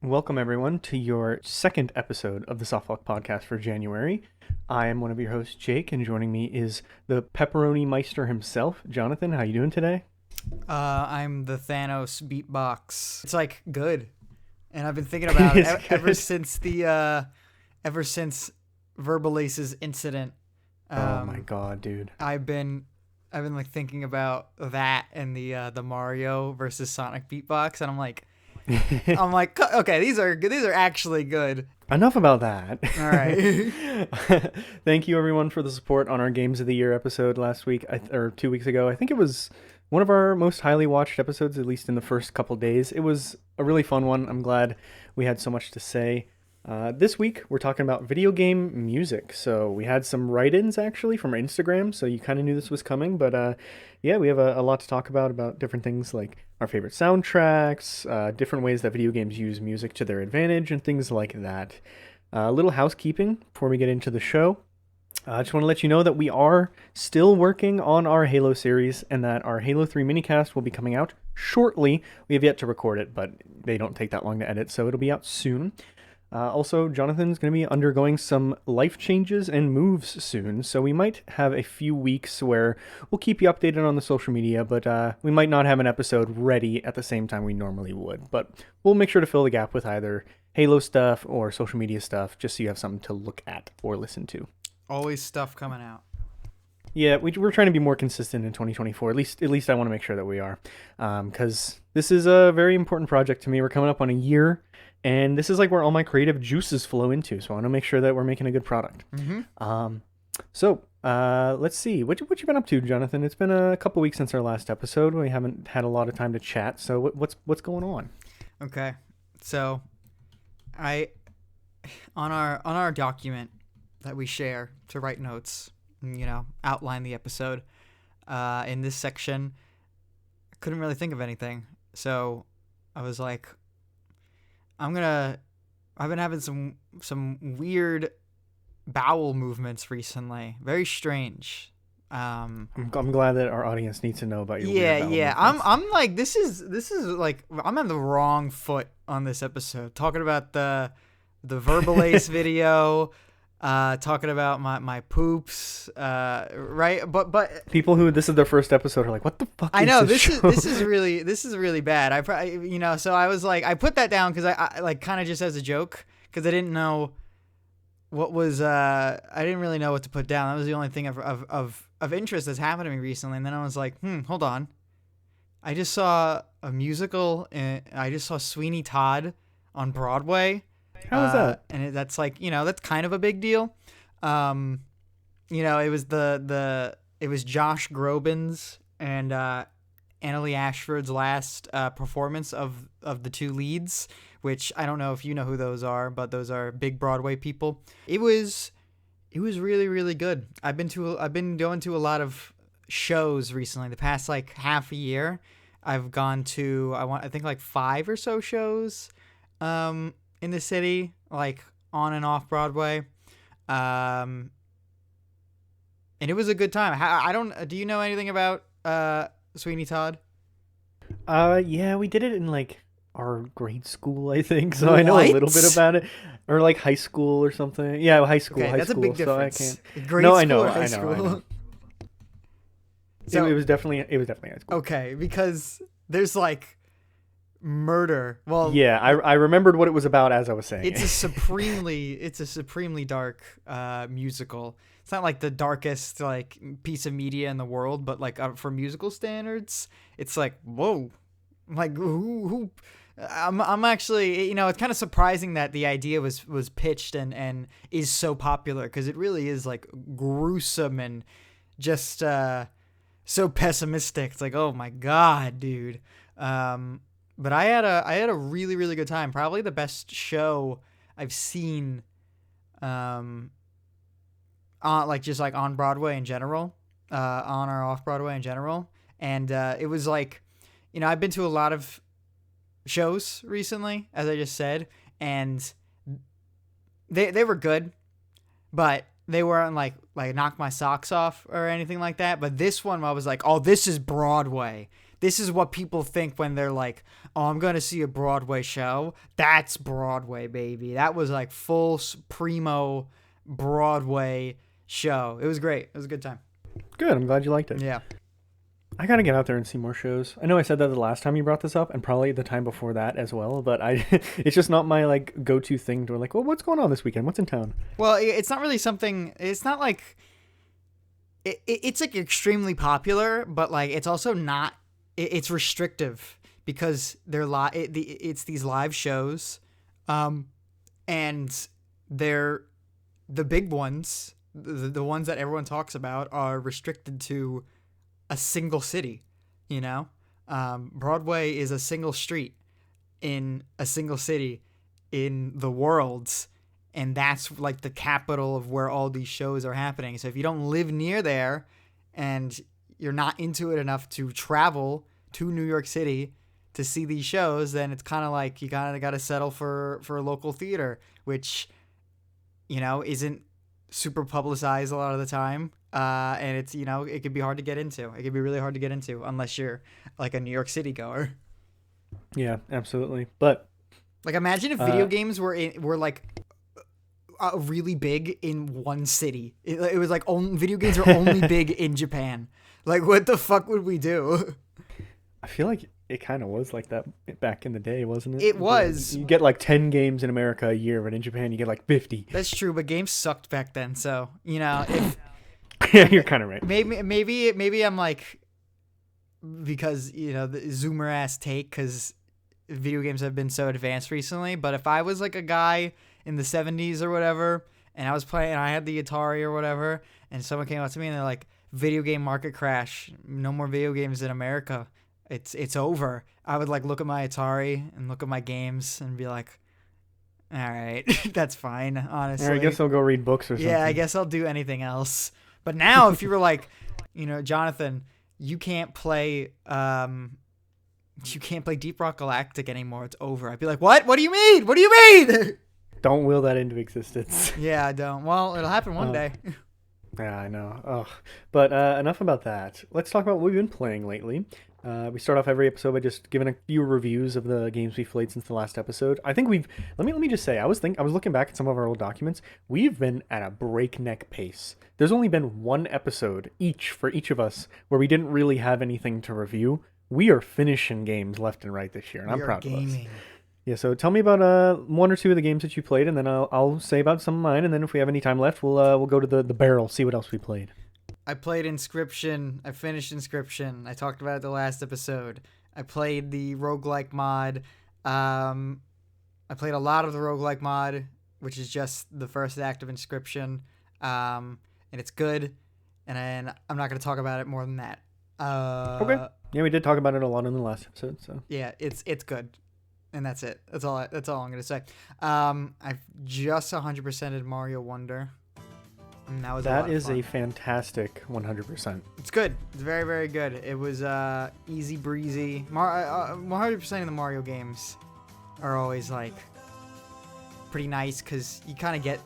Welcome, everyone, to your second episode of the Softlock Podcast for January. I am one of your hosts, Jake, and joining me is the Pepperoni Meister himself, Jonathan. How you doing today? I'm the Thanos beatbox. It's like good, and I've been thinking about it ever since Verbalace's incident. Oh my god, dude! I've been like thinking about that and the Mario versus Sonic beatbox, and I'm like, okay, these are actually good. Enough about that. All right. Thank you, everyone, for the support on our Games of the Year episode last week, or 2 weeks ago. I think it was one of our most highly watched episodes, at least in the first couple days. It was a really fun one. I'm glad we had so much to say. This week, we're talking about video game music. So we had some write-ins, actually, from our Instagram, so you kind of knew this was coming. But yeah, we have a lot to talk about different things like our favorite soundtracks, different ways that video games use music to their advantage, and things like that. A little housekeeping before we get into the show. I just want to let you know that we are still working on our Halo series and that our Halo 3 minicast will be coming out shortly. We have yet to record it, but they don't take that long to edit, so it'll be out soon. Also, Jonathan's going to be undergoing some life changes and moves soon, so we might have a few weeks where we'll keep you updated on the social media, but we might not have an episode ready at the same time we normally would. But we'll make sure to fill the gap with either Halo stuff or social media stuff, just so you have something to look at or listen to. Always stuff coming out. Yeah, we're trying to be more consistent in 2024. At least I want to make sure that we are, because this is a very important project to me. We're coming up on a year. And this is like where all my creative juices flow into, so I want to make sure that we're making a good product. Mm-hmm. So let's see. What you been up to, Jonathan? It's been a couple weeks since our last episode. We haven't had a lot of time to chat. So what's going on? Okay, so on our document that we share to write notes, outline the episode. In this section, I couldn't really think of anything, so I was like, I've been having some weird bowel movements recently. Very strange. I'm glad that our audience needs to know about your weird bowel movements. I'm like, this is like, I'm on the wrong foot on this episode. Talking about the Verbalace video, talking about my poops, right? But people who this is their first episode are like, what the fuck? I know this is really bad. I probably, so I was like, I put that down because I like kind of just as a joke, because I didn't know what was I didn't really know what to put down. That was the only thing of interest that's happened to me recently. And then I was like, hold on, I just saw a musical, and I just saw Sweeney Todd on Broadway. How was that? And that's like, that's kind of a big deal. It was it was Josh Groban's and Annalie Ashford's last performance of the two leads, which I don't know if you know who those are, but those are big Broadway people. It was really, really good. I've been going to a lot of shows recently. The past like half a year, I've gone to I think like 5 or so shows in the city, like on and off Broadway. And it was a good time. Do you know anything about Sweeney Todd? Yeah, we did it in like our grade school, I think. So I know a little bit about it, or like high school or something. Yeah, high school. Okay, high that's school, a big difference. So I can't. Grade no, school I know, or high I school? know. So, it was definitely high school. Okay, because there's like murder. Well, yeah, I remembered what it was about as I was saying. It's a supremely dark musical. It's not like the darkest like piece of media in the world, but like for musical standards, it's like, whoa. Like who I'm actually, it's kind of surprising that the idea was pitched and is so popular, because it really is like gruesome and just so pessimistic. It's like, oh my god, dude. But I had a really, really good time. Probably the best show I've seen, on like just like on Broadway in general, on or off Broadway in general. And it was like, I've been to a lot of shows recently, as I just said, and they were good, but they weren't like knock my socks off or anything like that. But this one, I was like, oh, this is Broadway. this is what people think when they're like, oh, I'm going to see a Broadway show. That's Broadway, baby. That was like full primo Broadway show. It was great. It was a good time. Good. I'm glad you liked it. Yeah. I gotta get out there and see more shows. I know I said that the last time you brought this up, and probably the time before that as well. But it's just not my like go-to thing to like, well, what's going on this weekend? What's in town? Well, it's not really something. It's not like it's like extremely popular, but like it's also not. It's restrictive because they're it's these live shows, and they're the big ones, the ones that everyone talks about, are restricted to a single city. Broadway is a single street in a single city in the world, and that's like the capital of where all these shows are happening. So if you don't live near there and you're not into it enough to travel to New York City to see these shows, then it's kind of like you kind of got to settle for a local theater, which isn't super publicized a lot of the time. And it's, it could be hard to get into. It could be really hard to get into unless you're like a New York City goer. Yeah, absolutely. But like, imagine if video games were like really big in one city. It was like video games are only big in Japan. Like, what the fuck would we do? I feel like it kind of was like that back in the day, wasn't it? It was. You get like 10 games in America a year, but in Japan you get like 50. That's true, but games sucked back then. So, if yeah, you're kind of right. Maybe I'm like, because the zoomer ass take, because video games have been so advanced recently. But if I was like a guy in the 70s or whatever, and I was playing, and I had the Atari or whatever, and someone came up to me and they're like, video game market crash, no more video games in America, it's over, I would like look at my Atari and look at my games and be like, all right, that's fine, honestly. I guess I'll go read books or something. Yeah, I guess I'll do anything else. But now if you were like, Jonathan, you can't play Deep Rock Galactic anymore, it's over, I'd be like, what do you mean? Don't will that into existence. Yeah, I don't. Well, it'll happen one day. Yeah, I know. Oh, but enough about that. Let's talk about what we've been playing lately. We start off every episode by just giving a few reviews of the games we've played since the last episode. I think we've. Let me just say, I was looking back at some of our old documents. We've been at a breakneck pace. There's only been one episode for each of us where we didn't really have anything to review. We are finishing games left and right this year, and I'm proud of us. Yeah, so tell me about one or two of the games that you played, and then I'll say about some of mine, and then if we have any time left, we'll go to the barrel, see what else we played. I played Inscription. I finished Inscription. I talked about it the last episode. I played the roguelike mod. I played a lot of the roguelike mod, which is just the first act of Inscription, and it's good, and I'm not going to talk about it more than that. Okay. Yeah, we did talk about it a lot in the last episode, so. Yeah, it's good. And that's it. That's all I'm going to say. I've just 100%ed Mario Wonder. And that is a fantastic 100%. It's good. It's very, very good. It was easy breezy. 100% of the Mario games are always like pretty nice because you kind of get,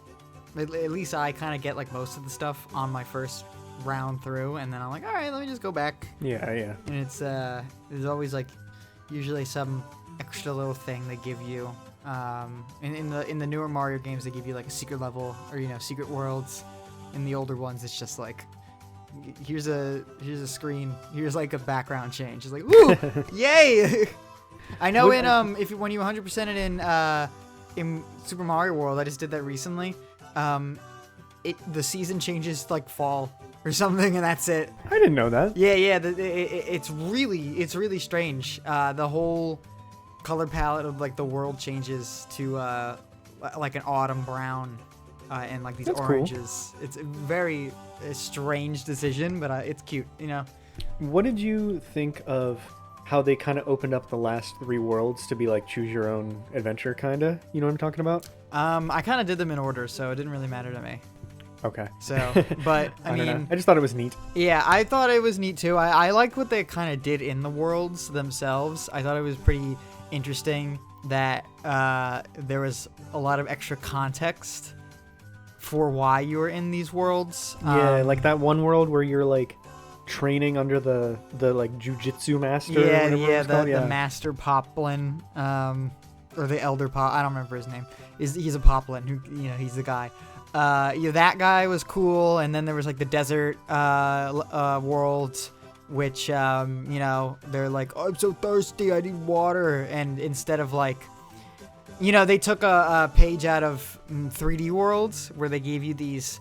at least I kind of get like most of the stuff on my first round through, and then I'm like, all right, let me just go back. Yeah. And it's there's always like usually some extra little thing they give you. In the newer Mario games, they give you like a secret level or secret worlds. In the older ones, it's just like, here's a screen, here's like a background change. It's like, ooh, yay! I know when you 100% it in Super Mario World, I just did that recently. The season changes like fall or something, and that's it. I didn't know that. Yeah. It's really strange. The whole color palette of like the world changes to like an autumn brown and like these That's oranges. Cool. It's a very strange decision, but it's cute, What did you think of how they kind of opened up the last 3 worlds to be like choose your own adventure, kind of? You know what I'm talking about? I kind of did them in order, so it didn't really matter to me. Okay. So, but I mean, I just thought it was neat. Yeah, I thought it was neat too. I liked what they kind of did in the worlds themselves. I thought it was pretty interesting that there was a lot of extra context for why you were in these worlds. Yeah, like that one world where you're like training under the like jujitsu master or Yeah, whatever it yeah, was called. the Yeah. Master Poplin, or the Elder Pop. I don't remember his name. He's a Poplin who, he's the guy. That guy was cool, and then there was like the desert world, which they're like, I'm so thirsty, I need water, and instead of like, they took a page out of 3D worlds where they gave you these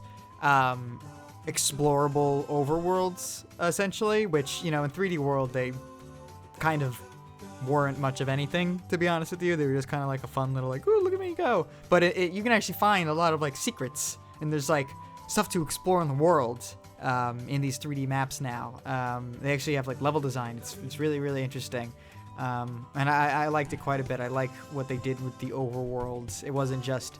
explorable overworlds essentially, which in 3D world they kind of weren't much of anything, to be honest with you. They were just kind of like a fun little like, oh, look at me go. But you can actually find a lot of like secrets, and there's like stuff to explore in the world in these 3D maps now. They actually have like level design. It's really, really interesting. And I liked it quite a bit. I like what they did with the overworlds. It wasn't just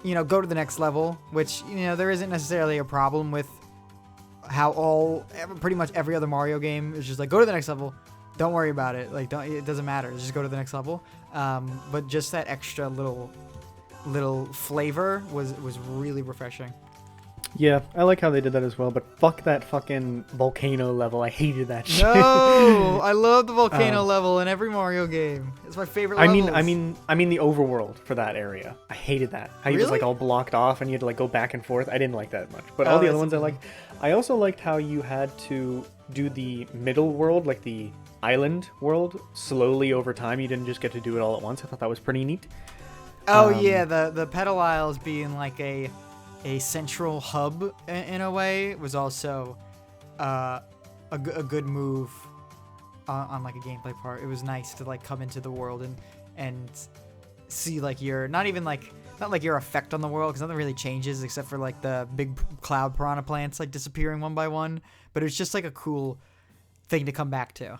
go to the next level, which there isn't necessarily a problem with how pretty much every other Mario game is just like, go to the next level. Don't worry about it. Like, it doesn't matter. Just go to the next level. But just that extra little flavor was really refreshing. Yeah, I like how they did that as well, but fuck that fucking volcano level. I hated that shit. No, I love the volcano level in every Mario game. It's my favorite levels. I mean the overworld for that area. I hated that. How you was Really? like all blocked off and you had to like go back and forth. I didn't like that much. But all the other ones I liked. I also liked how you had to do the middle world, like the island world, slowly over time. You didn't just get to do it all at once. I thought that was pretty neat. Oh yeah, the Petal Isles being like a central hub in a way was also a good move on like a gameplay part. It was nice to like come into the world and see like not like your effect on the world, because nothing really changes except for like the big cloud piranha plants like disappearing one by one. But it's just like a cool thing to come back to.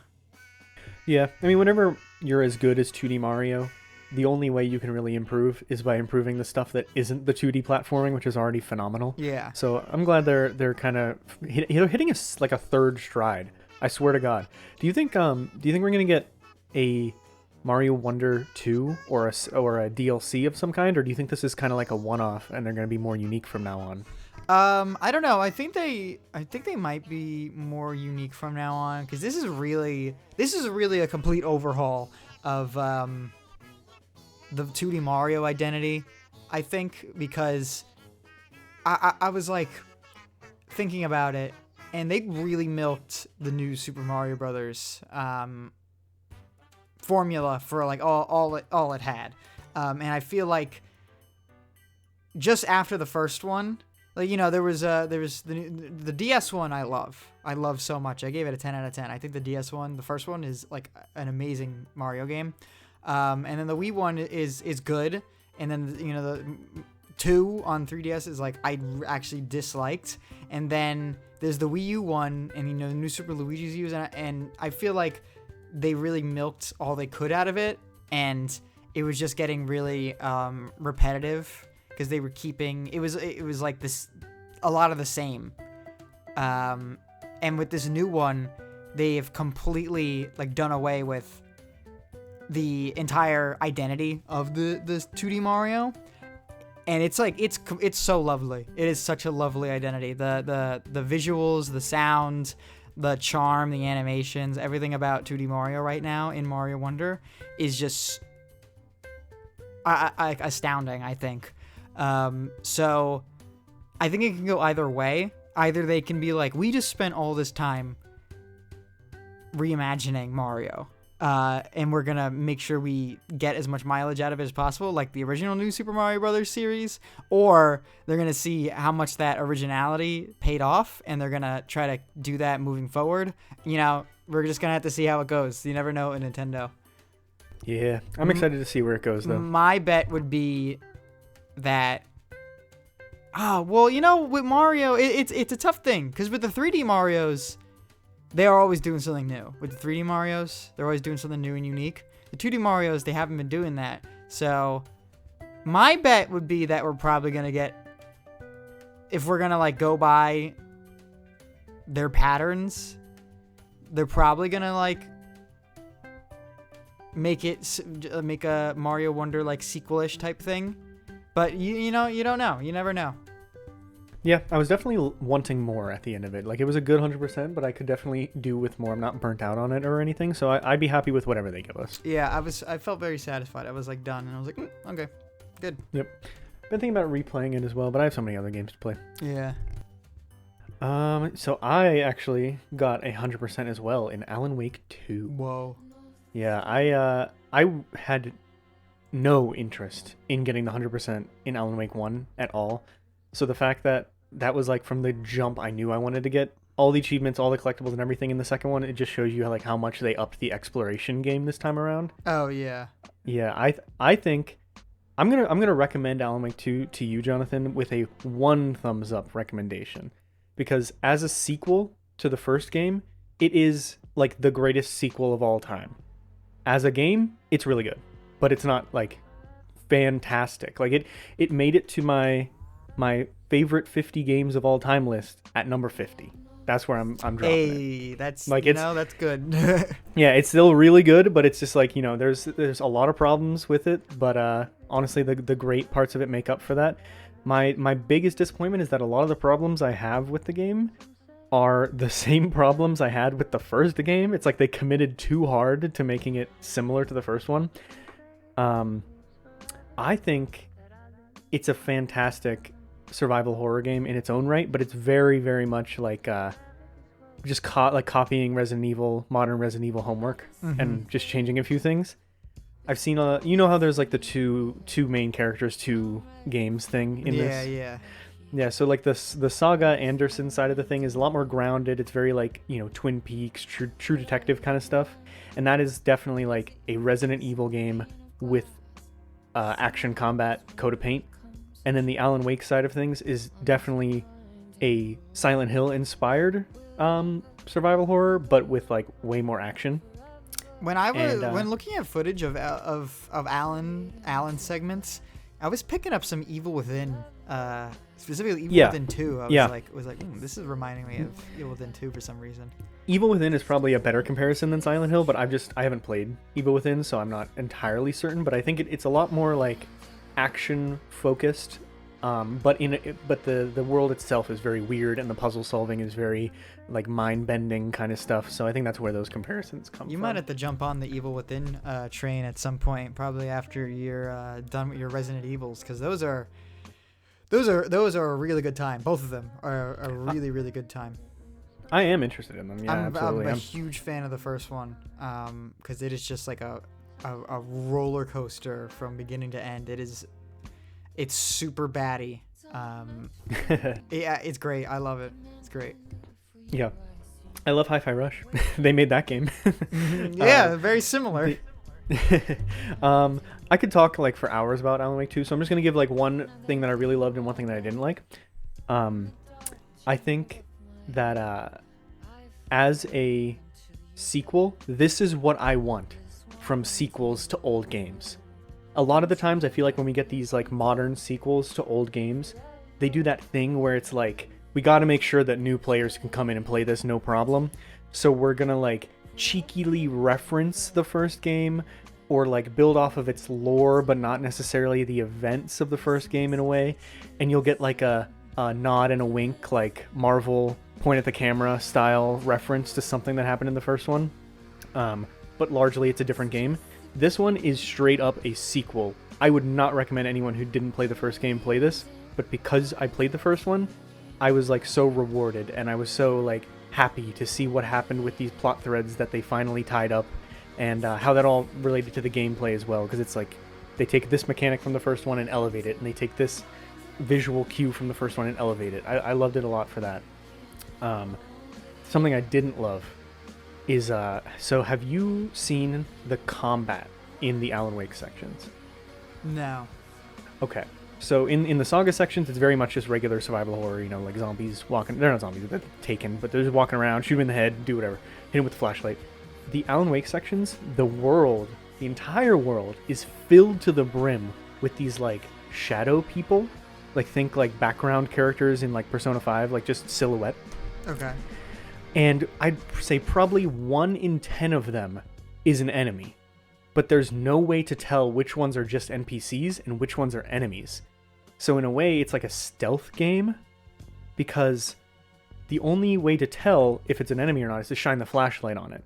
Yeah, I mean, whenever you're as good as 2D Mario, the only way you can really improve is by improving the stuff that isn't the 2D platforming, which is already phenomenal. Yeah. So I'm glad they're kind of hitting us like a third stride. I swear to God. Do you think we're gonna get a Mario Wonder 2 or a DLC of some kind, or do you think this is kind of like a one-off and they're gonna be more unique from now on? I don't know. I think they might be more unique from now on, because this is really a complete overhaul of the 2D Mario identity. I think because I was like thinking about it, and they really milked the new Super Mario Brothers formula for like all it had, and I feel like just after the first one. Like, there was the DS one I love so much. I gave it a 10 out of 10. I think the DS one, the first one, is like an amazing Mario game. And then the Wii one is good. And then, the 2 on 3DS is like I actually disliked. And then there's the Wii U one and, the new Super Luigi's U. And I feel like they really milked all they could out of it. And it was just getting really repetitive. Because they were keeping it was like this a lot of the same, and with this new one they have completely like done away with the entire identity of the 2D Mario, and it's like it's so lovely. It is such a lovely identity. The visuals, the sound, the charm, the animations, everything about 2D Mario right now in Mario Wonder is just astounding, I think. So I think it can go either way. Either they can be like, we just spent all this time reimagining Mario, and we're gonna make sure we get as much mileage out of it as possible, like the original New Super Mario Brothers series, or they're gonna see how much that originality paid off, and they're gonna try to do that moving forward. We're just gonna have to see how it goes. You never know at Nintendo. Yeah, I'm excited to see where it goes, though. My bet would be that with Mario it's a tough thing, because with the 3D Marios they are always doing something new. With the 3D Marios they're always doing something new and unique. The 2D Marios, they haven't been doing that. So my bet would be that we're probably gonna get, if we're gonna like go by their patterns, they're probably gonna like make a Mario Wonder like sequel-ish type thing. But you don't know. You never know. Yeah, I was definitely wanting more at the end of it. Like, it was a good 100%, but I could definitely do with more. I'm not burnt out on it or anything, so I'd be happy with whatever they give us. Yeah, I felt very satisfied. I was like done, and I was like, okay, good. Yep. Been thinking about replaying it as well, but I have so many other games to play. Yeah. So I actually got 100% as well in Alan Wake 2. Whoa. Yeah, I had no interest in getting the 100% in Alan Wake 1 at all. So the fact that that was like from the jump, I knew I wanted to get all the achievements, all the collectibles and everything in the second one. It just shows you how much they upped the exploration game this time around. Oh yeah. Yeah, I think I'm gonna recommend Alan Wake 2 to you, Jonathan, with a 1 thumbs up recommendation. Because as a sequel to the first game, it is like the greatest sequel of all time. As a game, it's really good, but it's not like fantastic. Like it made it to my favorite 50 games of all time list at number 50. That's where I'm dropping it. Hey, that's Like, that's good. Yeah, it's still really good, but it's just like, there's a lot of problems with it, but honestly the great parts of it make up for that. My biggest disappointment is that a lot of the problems I have with the game are the same problems I had with the first game. It's like they committed too hard to making it similar to the first one. I think it's a fantastic survival horror game in its own right, but it's very, very much like just copying modern Resident Evil homework, and just changing a few things. I've seen how there's like the two main characters, 2 games thing in this. Yeah, so like the Saga Anderson side of the thing is a lot more grounded. It's very like, Twin Peaks, True Detective kind of stuff. And that is definitely like a Resident Evil game with action combat coat of paint. And then the Alan Wake side of things is definitely a Silent Hill inspired survival horror, but with like way more action. When looking at footage of Alan segments, I was picking up some Evil Within, specifically Evil Within 2. I was like, this is reminding me of Evil Within 2 for some reason. Evil Within is probably a better comparison than Silent Hill, but I haven't played Evil Within, so I'm not entirely certain. But I think it's a lot more like action focused. But the world itself is very weird, and the puzzle solving is very like mind bending kind of stuff. So I think that's where those comparisons come from. You might have to jump on the Evil Within train at some point, probably after you're done with your Resident Evils, because those are a really good time. Both of them are a really, really good time. I am interested in them. Yeah, absolutely. I'm a huge fan of the first one, because it is just like a roller coaster from beginning to end. It's super batty. Yeah, it's great. I love it. It's great. Yeah, I love Hi-Fi Rush. They made that game. Yeah, very similar. I could talk like for hours about Alan Wake 2, so I'm just gonna give like one thing that I really loved and one thing that I didn't like. I think that as a sequel, this is what I want from sequels to old games. A lot of the times I feel like when we get these like modern sequels to old games, they do that thing where it's like, we got to make sure that new players can come in and play this no problem. So we're going to like cheekily reference the first game, or like build off of its lore, but not necessarily the events of the first game in a way. And you'll get like a nod and a wink, like Marvel point at the camera style reference to something that happened in the first one. But largely it's a different game. This one is straight up a sequel. I would not recommend anyone who didn't play the first game play this, but because I played the first one, I was like so rewarded, and I was so like happy to see what happened with these plot threads that they finally tied up, and how that all related to the gameplay as well, because it's like they take this mechanic from the first one and elevate it, and they take this visual cue from the first one and elevate it. I loved it a lot for that. Something I didn't love is so have you seen the combat in the Alan Wake sections? No. Okay. So in the Saga sections, it's very much just regular survival horror, like zombies walking. They're not zombies, they're taken, but they're just walking around, shoot him in the head, do whatever, hit him with the flashlight. The Alan Wake sections, the entire world is filled to the brim with these like shadow people, like think like background characters in like Persona 5, like just silhouette. Okay. And I'd say probably 1 in 10 of them is an enemy, but there's no way to tell which ones are just NPCs and which ones are enemies. So in a way, it's like a stealth game, because the only way to tell if it's an enemy or not is to shine the flashlight on it.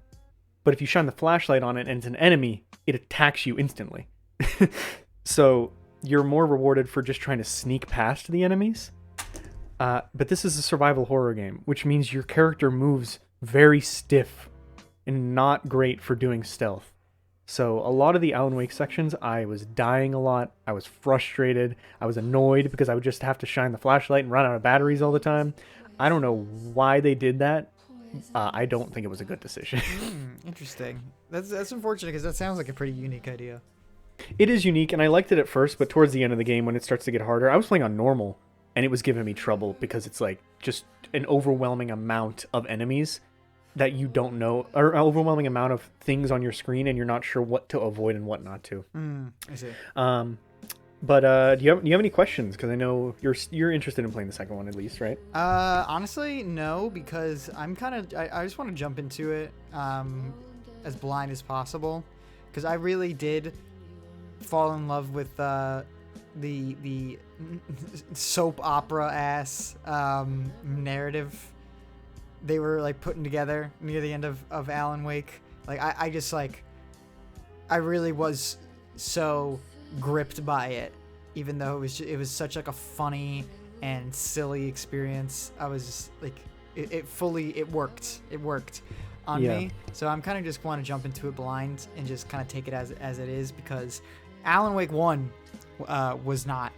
But if you shine the flashlight on it and it's an enemy, it attacks you instantly. So you're more rewarded for just trying to sneak past the enemies. But this is a survival horror game, which means your character moves very stiff and not great for doing stealth. So a lot of the Alan Wake sections, I was dying a lot. I was frustrated. I was annoyed because I would just have to shine the flashlight and run out of batteries all the time. I don't know why they did that. I don't think it was a good decision. Interesting. That's unfortunate because that sounds like a pretty unique idea. It is unique, and I liked it at first, but towards the end of the game, when it starts to get harder, I was playing on normal, and it was giving me trouble because it's like just an overwhelming amount of enemies that you don't know, or an overwhelming amount of things on your screen, and you're not sure what to avoid and what not to. I see. But do you have any questions? Because I know you're interested in playing the second one at least, right? Honestly, no, because I'm kind of I just want to jump into it as blind as possible, because I really did fall in love with the soap opera ass narrative they were like putting together near the end of Alan Wake. Like I just like I really was so gripped by it, even though it was such like a funny and silly experience. I was just like it worked on me. So I'm kind of just want to jump into it blind and just kind of take it as it is, because Alan Wake 1 was not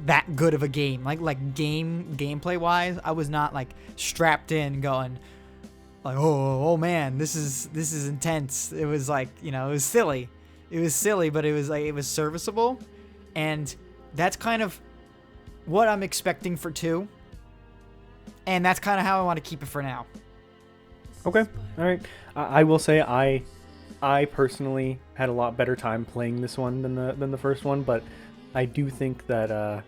that good of a game. Like gameplay wise, I was not like strapped in going like, oh man, this is intense. It was like, you know, it was silly, but it was like, it was serviceable, and that's kind of what I'm expecting for 2, and that's kind of how I want to keep it for now. Okay, all right. I will say I personally had a lot better time playing this one than the first one, but I do think that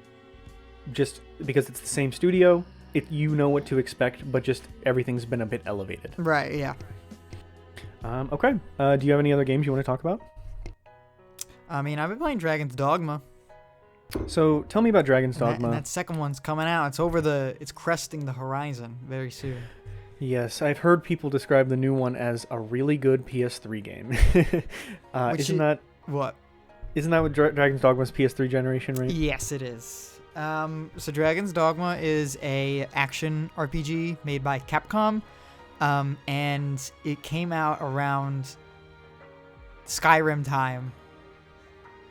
just because it's the same studio, you know what to expect, but just everything's been a bit elevated. Right, yeah. Okay. Do you have any other games you want to talk about? I mean, I've been playing Dragon's Dogma. So tell me about Dragon's Dogma. And that second one's coming out. It's cresting the horizon very soon. Yes, I've heard people describe the new one as a really good PS3 game. Isn't that what Dragon's Dogma's PS3 generation, right? Yes, it is. So Dragon's Dogma is a action RPG made by Capcom, and it came out around Skyrim time.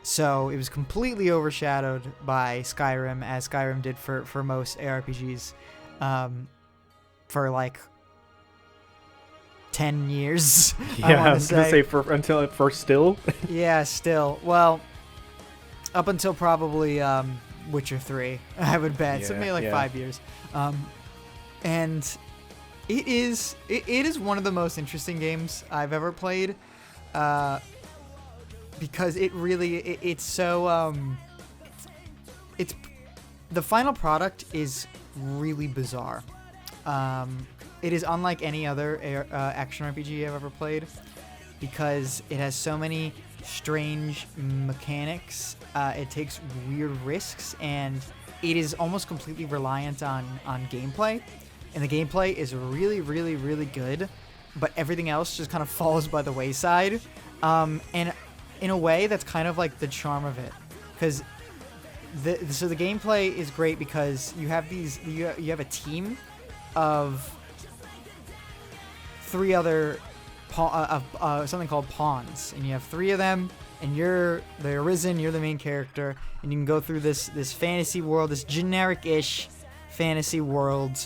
So it was completely overshadowed by Skyrim, as Skyrim did for most ARPGs, for like 10 years. Yeah, I was gonna say until it first still. Yeah, still. Well, up until probably Witcher 3, I would bet. So maybe like 5 years. And it is one of the most interesting games I've ever played, because it's so it's the final product is really bizarre. It is unlike any other action RPG I've ever played, because it has so many strange mechanics. It takes weird risks, and it is almost completely reliant on gameplay. And the gameplay is really, really, really good, but everything else just kind of falls by the wayside. And in a way, that's kind of like the charm of it, because so the gameplay is great because you have you have a team of 3 other something called pawns, and you have 3 of them, and you're the Arisen, you're the main character, and you can go through this fantasy world, this generic-ish fantasy world,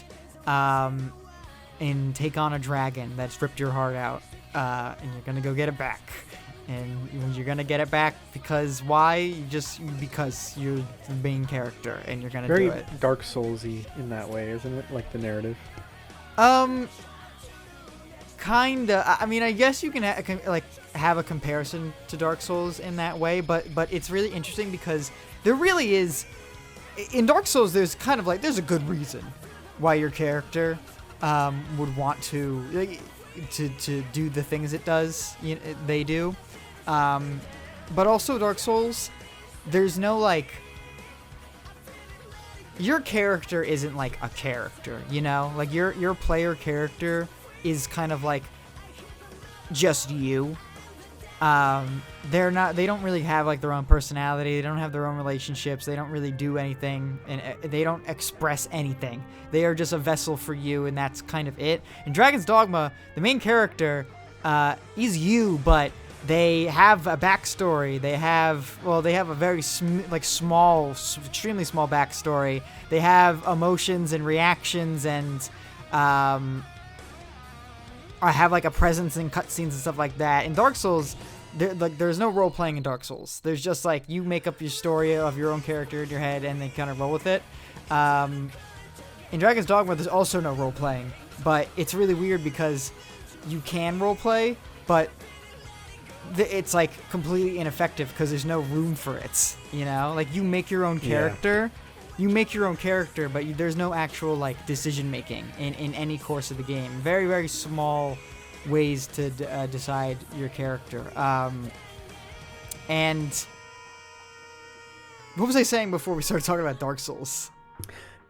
and take on a dragon that's ripped your heart out, and you're gonna go get it back. And you're gonna get it back because why? Because you're the main character, and you're gonna do it. Very Dark Souls-y in that way, isn't it? Like the narrative. Kinda. I mean, I guess you can have a comparison to Dark Souls in that way, but it's really interesting because there really is, in Dark Souls, there's kind of like, there's a good reason why your character would want to do the things it does. They do. But also Dark Souls, there's no like your character isn't like a character, you know? Like your player character is kind of like just you. They don't really have like their own personality. They don't have their own relationships. They don't really do anything, and they don't express anything. They are just a vessel for you, and that's kind of it. In Dragon's Dogma, the main character is you, but they have a backstory. They have a very small, extremely small backstory. They have emotions and reactions, and I have like a presence in cutscenes and stuff like that. In Dark Souls, there's no role playing in Dark Souls. There's just like you make up your story of your own character in your head and then kind of roll with it. In Dragon's Dogma, there's also no role playing, but it's really weird because you can role play, but it's like completely ineffective because there's no room for it. You know, like you make your own character. Yeah. You make your own character, but there's no actual like decision making in any course of the game. Very, very small ways to decide your character. And what was I saying before we started talking about Dark Souls?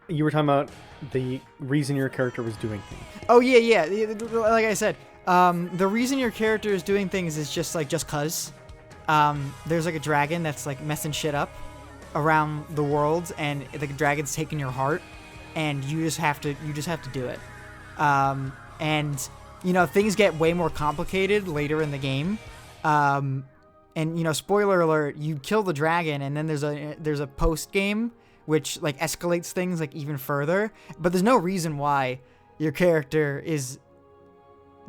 You were talking about the reason your character was doing things. Oh yeah. Like I said, the reason your character is doing things is just cause. There's like a dragon that's like messing shit up around the world, and the dragon's taking your heart, and you just have to do it. And you know, things get way more complicated later in the game. And you know, spoiler alert, you kill the dragon, and then there's a post game which like escalates things like even further. But there's no reason why your character is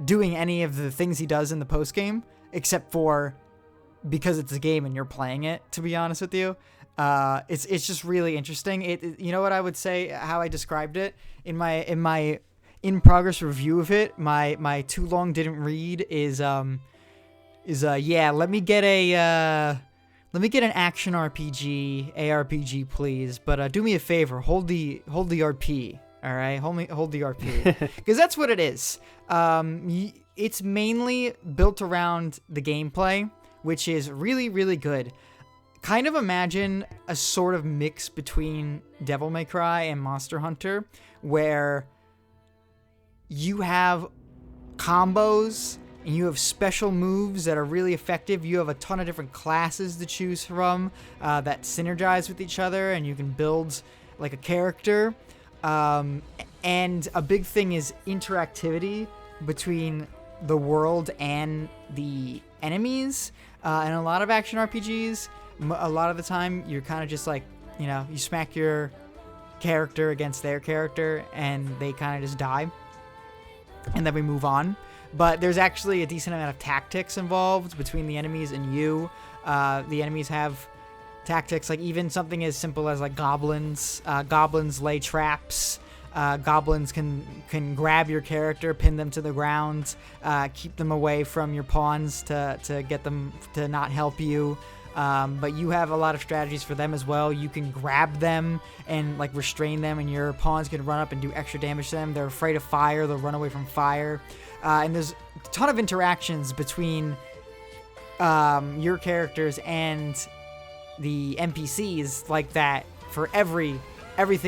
doing any of the things he does in the post game, except for because it's a game and you're playing it. To be honest with you. It's just really interesting. You know what I would say, how I described it in my in progress review of it. My too long didn't read is let me get an action RPG, ARPG, please. But do me a favor, hold the RP. All right, hold the RP, because that's what it is. It's mainly built around the gameplay, which is really, really good. Kind of imagine a sort of mix between Devil May Cry and Monster Hunter, where you have combos and you have special moves that are really effective. You have a ton of different classes to choose from that synergize with each other, and you can build like a character. And a big thing is interactivity between the world and the enemies. And a lot of action RPGs, a lot of the time, you're kind of just like, you know, you smack your character against their character and they kind of just die. And then we move on. But there's actually a decent amount of tactics involved between the enemies and you. The enemies have tactics, like even something as simple as like goblins. Goblins lay traps. Goblins can grab your character, pin them to the ground, keep them away from your pawns to get them to not help you. But you have a lot of strategies for them as well. You can grab them and like restrain them, and your pawns can run up and do extra damage to them. They're afraid of fire. They'll run away from fire. And there's a ton of interactions between your characters and the NPCs like that for everything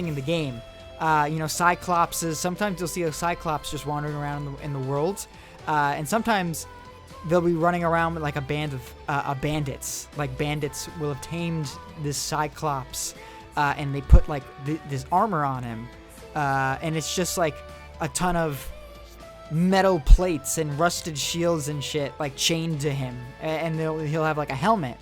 in the game. You know, Cyclopses. Sometimes you'll see a Cyclops just wandering around in the world, and sometimes they'll be running around with like a band of bandits. Like bandits will have tamed this Cyclops, and they put like this armor on him, and it's just like a ton of metal plates and rusted shields and shit like chained to him, and he'll have like a helmet.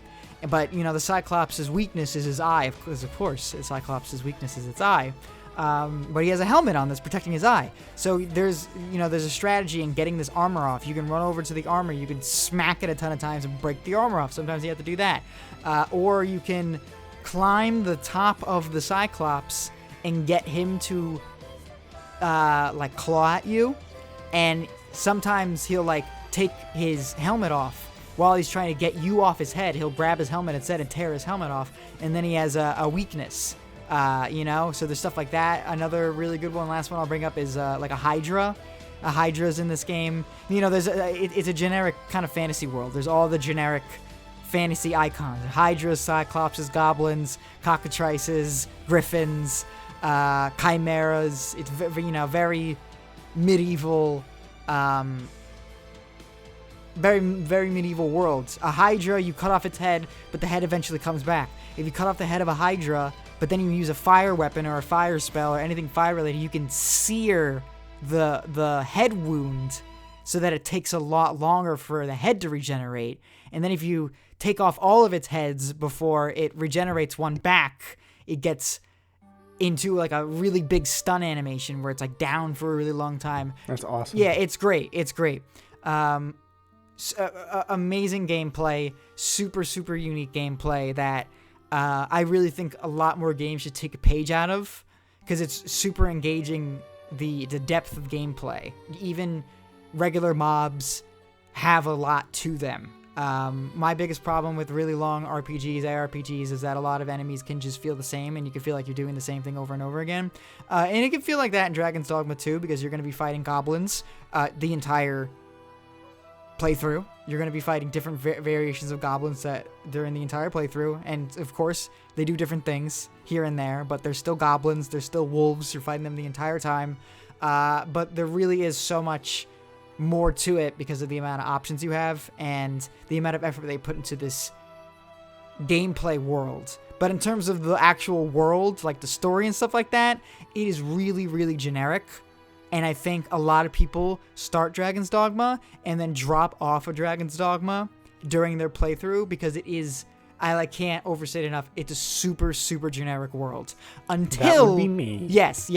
But you know, the Cyclops' weakness is his eye, of course. The Cyclops' weakness is its eye. But he has a helmet on that's protecting his eye. So there's a strategy in getting this armor off. You can run over to the armor, you can smack it a ton of times and break the armor off. Sometimes you have to do that. Or you can climb the top of the Cyclops and get him to like claw at you. And sometimes he'll like take his helmet off while he's trying to get you off his head. He'll grab his helmet instead and tear his helmet off. And then he has a weakness. You know, so there's stuff like that. Another really good one, last one I'll bring up, is like a Hydra. A Hydra's in this game. You know, it's a generic kind of fantasy world. There's all the generic fantasy icons: Hydras, Cyclopses, goblins, cockatrices, griffins. chimeras. It's very medieval, very very medieval worlds. A Hydra, you cut off its head, but the head eventually comes back. If you cut off the head of a Hydra, but then you use a fire weapon or a fire spell or anything fire related, you can sear the head wound so that it takes a lot longer for the head to regenerate. And then if you take off all of its heads before it regenerates one back, it gets into like a really big stun animation where it's like down for a really long time. That's awesome. Yeah, it's great. It's great. Amazing gameplay, super super unique gameplay that I really think a lot more games should take a page out of, because it's super engaging. The depth of gameplay, even regular mobs have a lot to them. My biggest problem with really long RPGs, ARPGs, is that a lot of enemies can just feel the same, and you can feel like you're doing the same thing over and over again. And it can feel like that in Dragon's Dogma 2, because you're going to be fighting goblins the entire playthrough. You're going to be fighting different variations of goblins during the entire playthrough, and of course they do different things here and there, but they're still goblins, they're still wolves, you're fighting them the entire time. But there really is so much more to it because of the amount of options you have and the amount of effort they put into this gameplay world. But in terms of the actual world, like the story and stuff like that, it is really really generic. And I think a lot of people start Dragon's Dogma and then drop off of Dragon's Dogma during their playthrough because it is, I can't overstate it enough, it's a super, super generic world. Until... That would be me. Yes.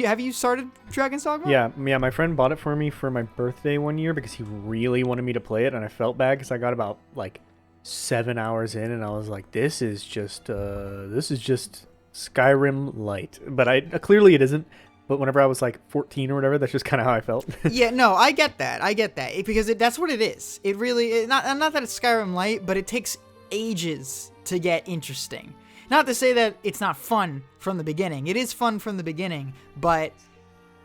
Have you started Dragon's Dogma? Yeah, my friend bought it for me for my birthday one year because he really wanted me to play it, and I felt bad because I got about, 7 hours in, and I was like, this is just Skyrim light. But clearly it isn't. But whenever I was 14 or whatever, that's just kind of how I felt. Yeah, no, I get that. Because that's what it is. It really, not that it's Skyrim light, but it takes ages to get interesting. Not to say that it's not fun from the beginning. It is fun from the beginning, but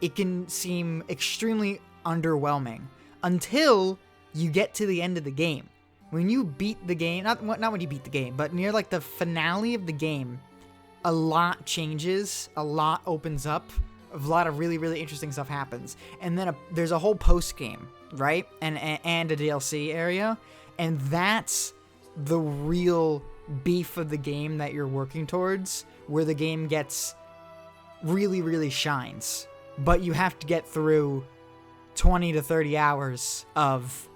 it can seem extremely underwhelming until you get to the end of the game. When you beat the game, not when you beat the game, but near the finale of the game, a lot changes, a lot opens up. A lot of really, really interesting stuff happens. And then there's a whole post-game, right? And a DLC area. And that's the real beef of the game that you're working towards, where the game gets really, really shines. But you have to get through 20 to 30 hours of,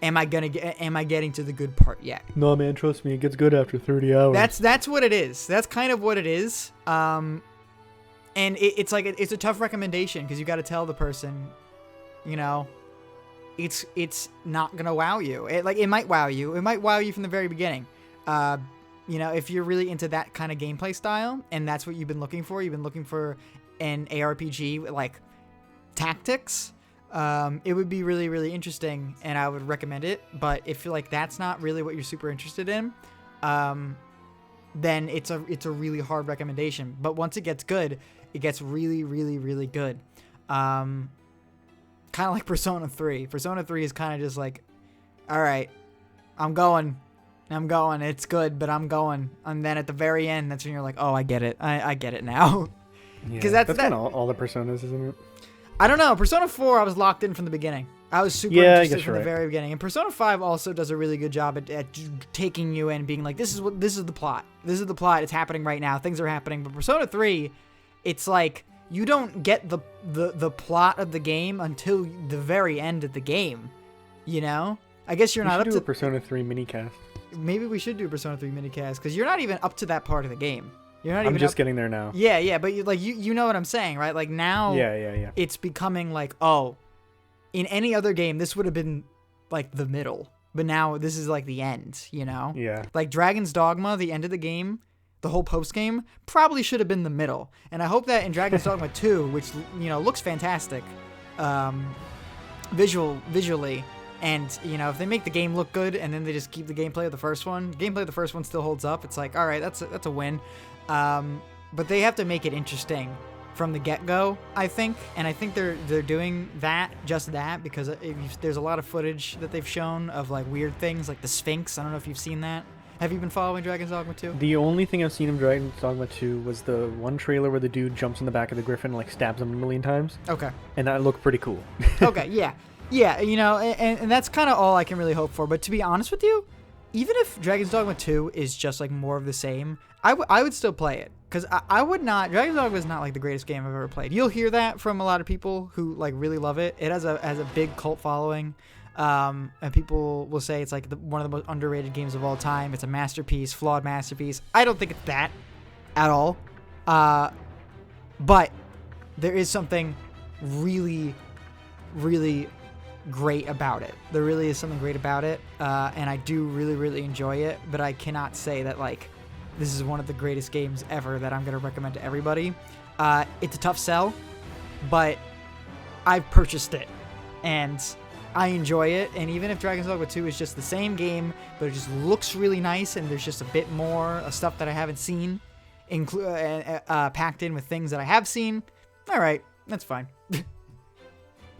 am I getting to the good part yet? No, man, trust me, it gets good after 30 hours. That's what it is. That's kind of what it is. And it's a tough recommendation because you got to tell the person, it's not gonna wow you. It might wow you. It might wow you from the very beginning. If you're really into that kind of gameplay style and that's what you've been looking for an ARPG with tactics. It would be really, really interesting, and I would recommend it. But if that's not really what you're super interested in, then it's a really hard recommendation. But once it gets good, it gets really, really, really good. Kind of like Persona 3. Persona 3 is kind of just all right, I'm going. It's good, but I'm going. And then at the very end, that's when you're like, oh, I get it. I get it now. Because that's kind of all the Personas, isn't it? I don't know. Persona 4, I was locked in from the beginning. I was super interested from the very beginning. And Persona 5 also does a really good job at taking you in, being like, this is the plot. This is the plot. It's happening right now. Things are happening. But Persona 3, it's you don't get the plot of the game until the very end of the game. I guess you're not up to do a Persona 3 minicast. Maybe we should do a Persona 3 minicast because you're not even up to that part of the game. You're not I'm even just getting there now. Yeah, but you know what I'm saying, right? Now Yeah. It's becoming in any other game this would have been the middle, but now this is the end, Yeah. Dragon's Dogma, the end of the game, the whole post game probably should have been the middle. And I hope that in Dragon's Dogma 2, which looks fantastic visually, and if they make the game look good and then they just keep the gameplay of the first one still holds up. It's all right, that's a win. But they have to make it interesting from the get-go, I think. And I think they're doing that, because there's a lot of footage that they've shown of weird things like the Sphinx. I don't know if you've seen that. Have you been following Dragon's Dogma 2? The only thing I've seen of Dragon's Dogma 2 was the one trailer where the dude jumps in the back of the griffin and like stabs him a million times. Okay. And that looked pretty cool. Okay, yeah. Yeah, you know, and that's kind of all I can really hope for. But to be honest with you, even if Dragon's Dogma 2 is just like more of the same, I would still play it. Because I would not, Dragon's Dogma is not like the greatest game I've ever played. You'll hear that from a lot of people who like really love it. It has a big cult following. And people will say it's like one of the most underrated games of all time. It's a masterpiece, flawed masterpiece. I don't think it's that at all. But there is something really, really great about it. There really is something great about it. And I do really, really enjoy it. But I cannot say that like this is one of the greatest games ever that I'm going to recommend to everybody. It's a tough sell, but I've purchased it. And I enjoy it, and even if Dragon's Dogma 2 is just the same game, but it just looks really nice, and there's just a bit more stuff that I haven't seen, packed in with things that I have seen, all right, that's fine.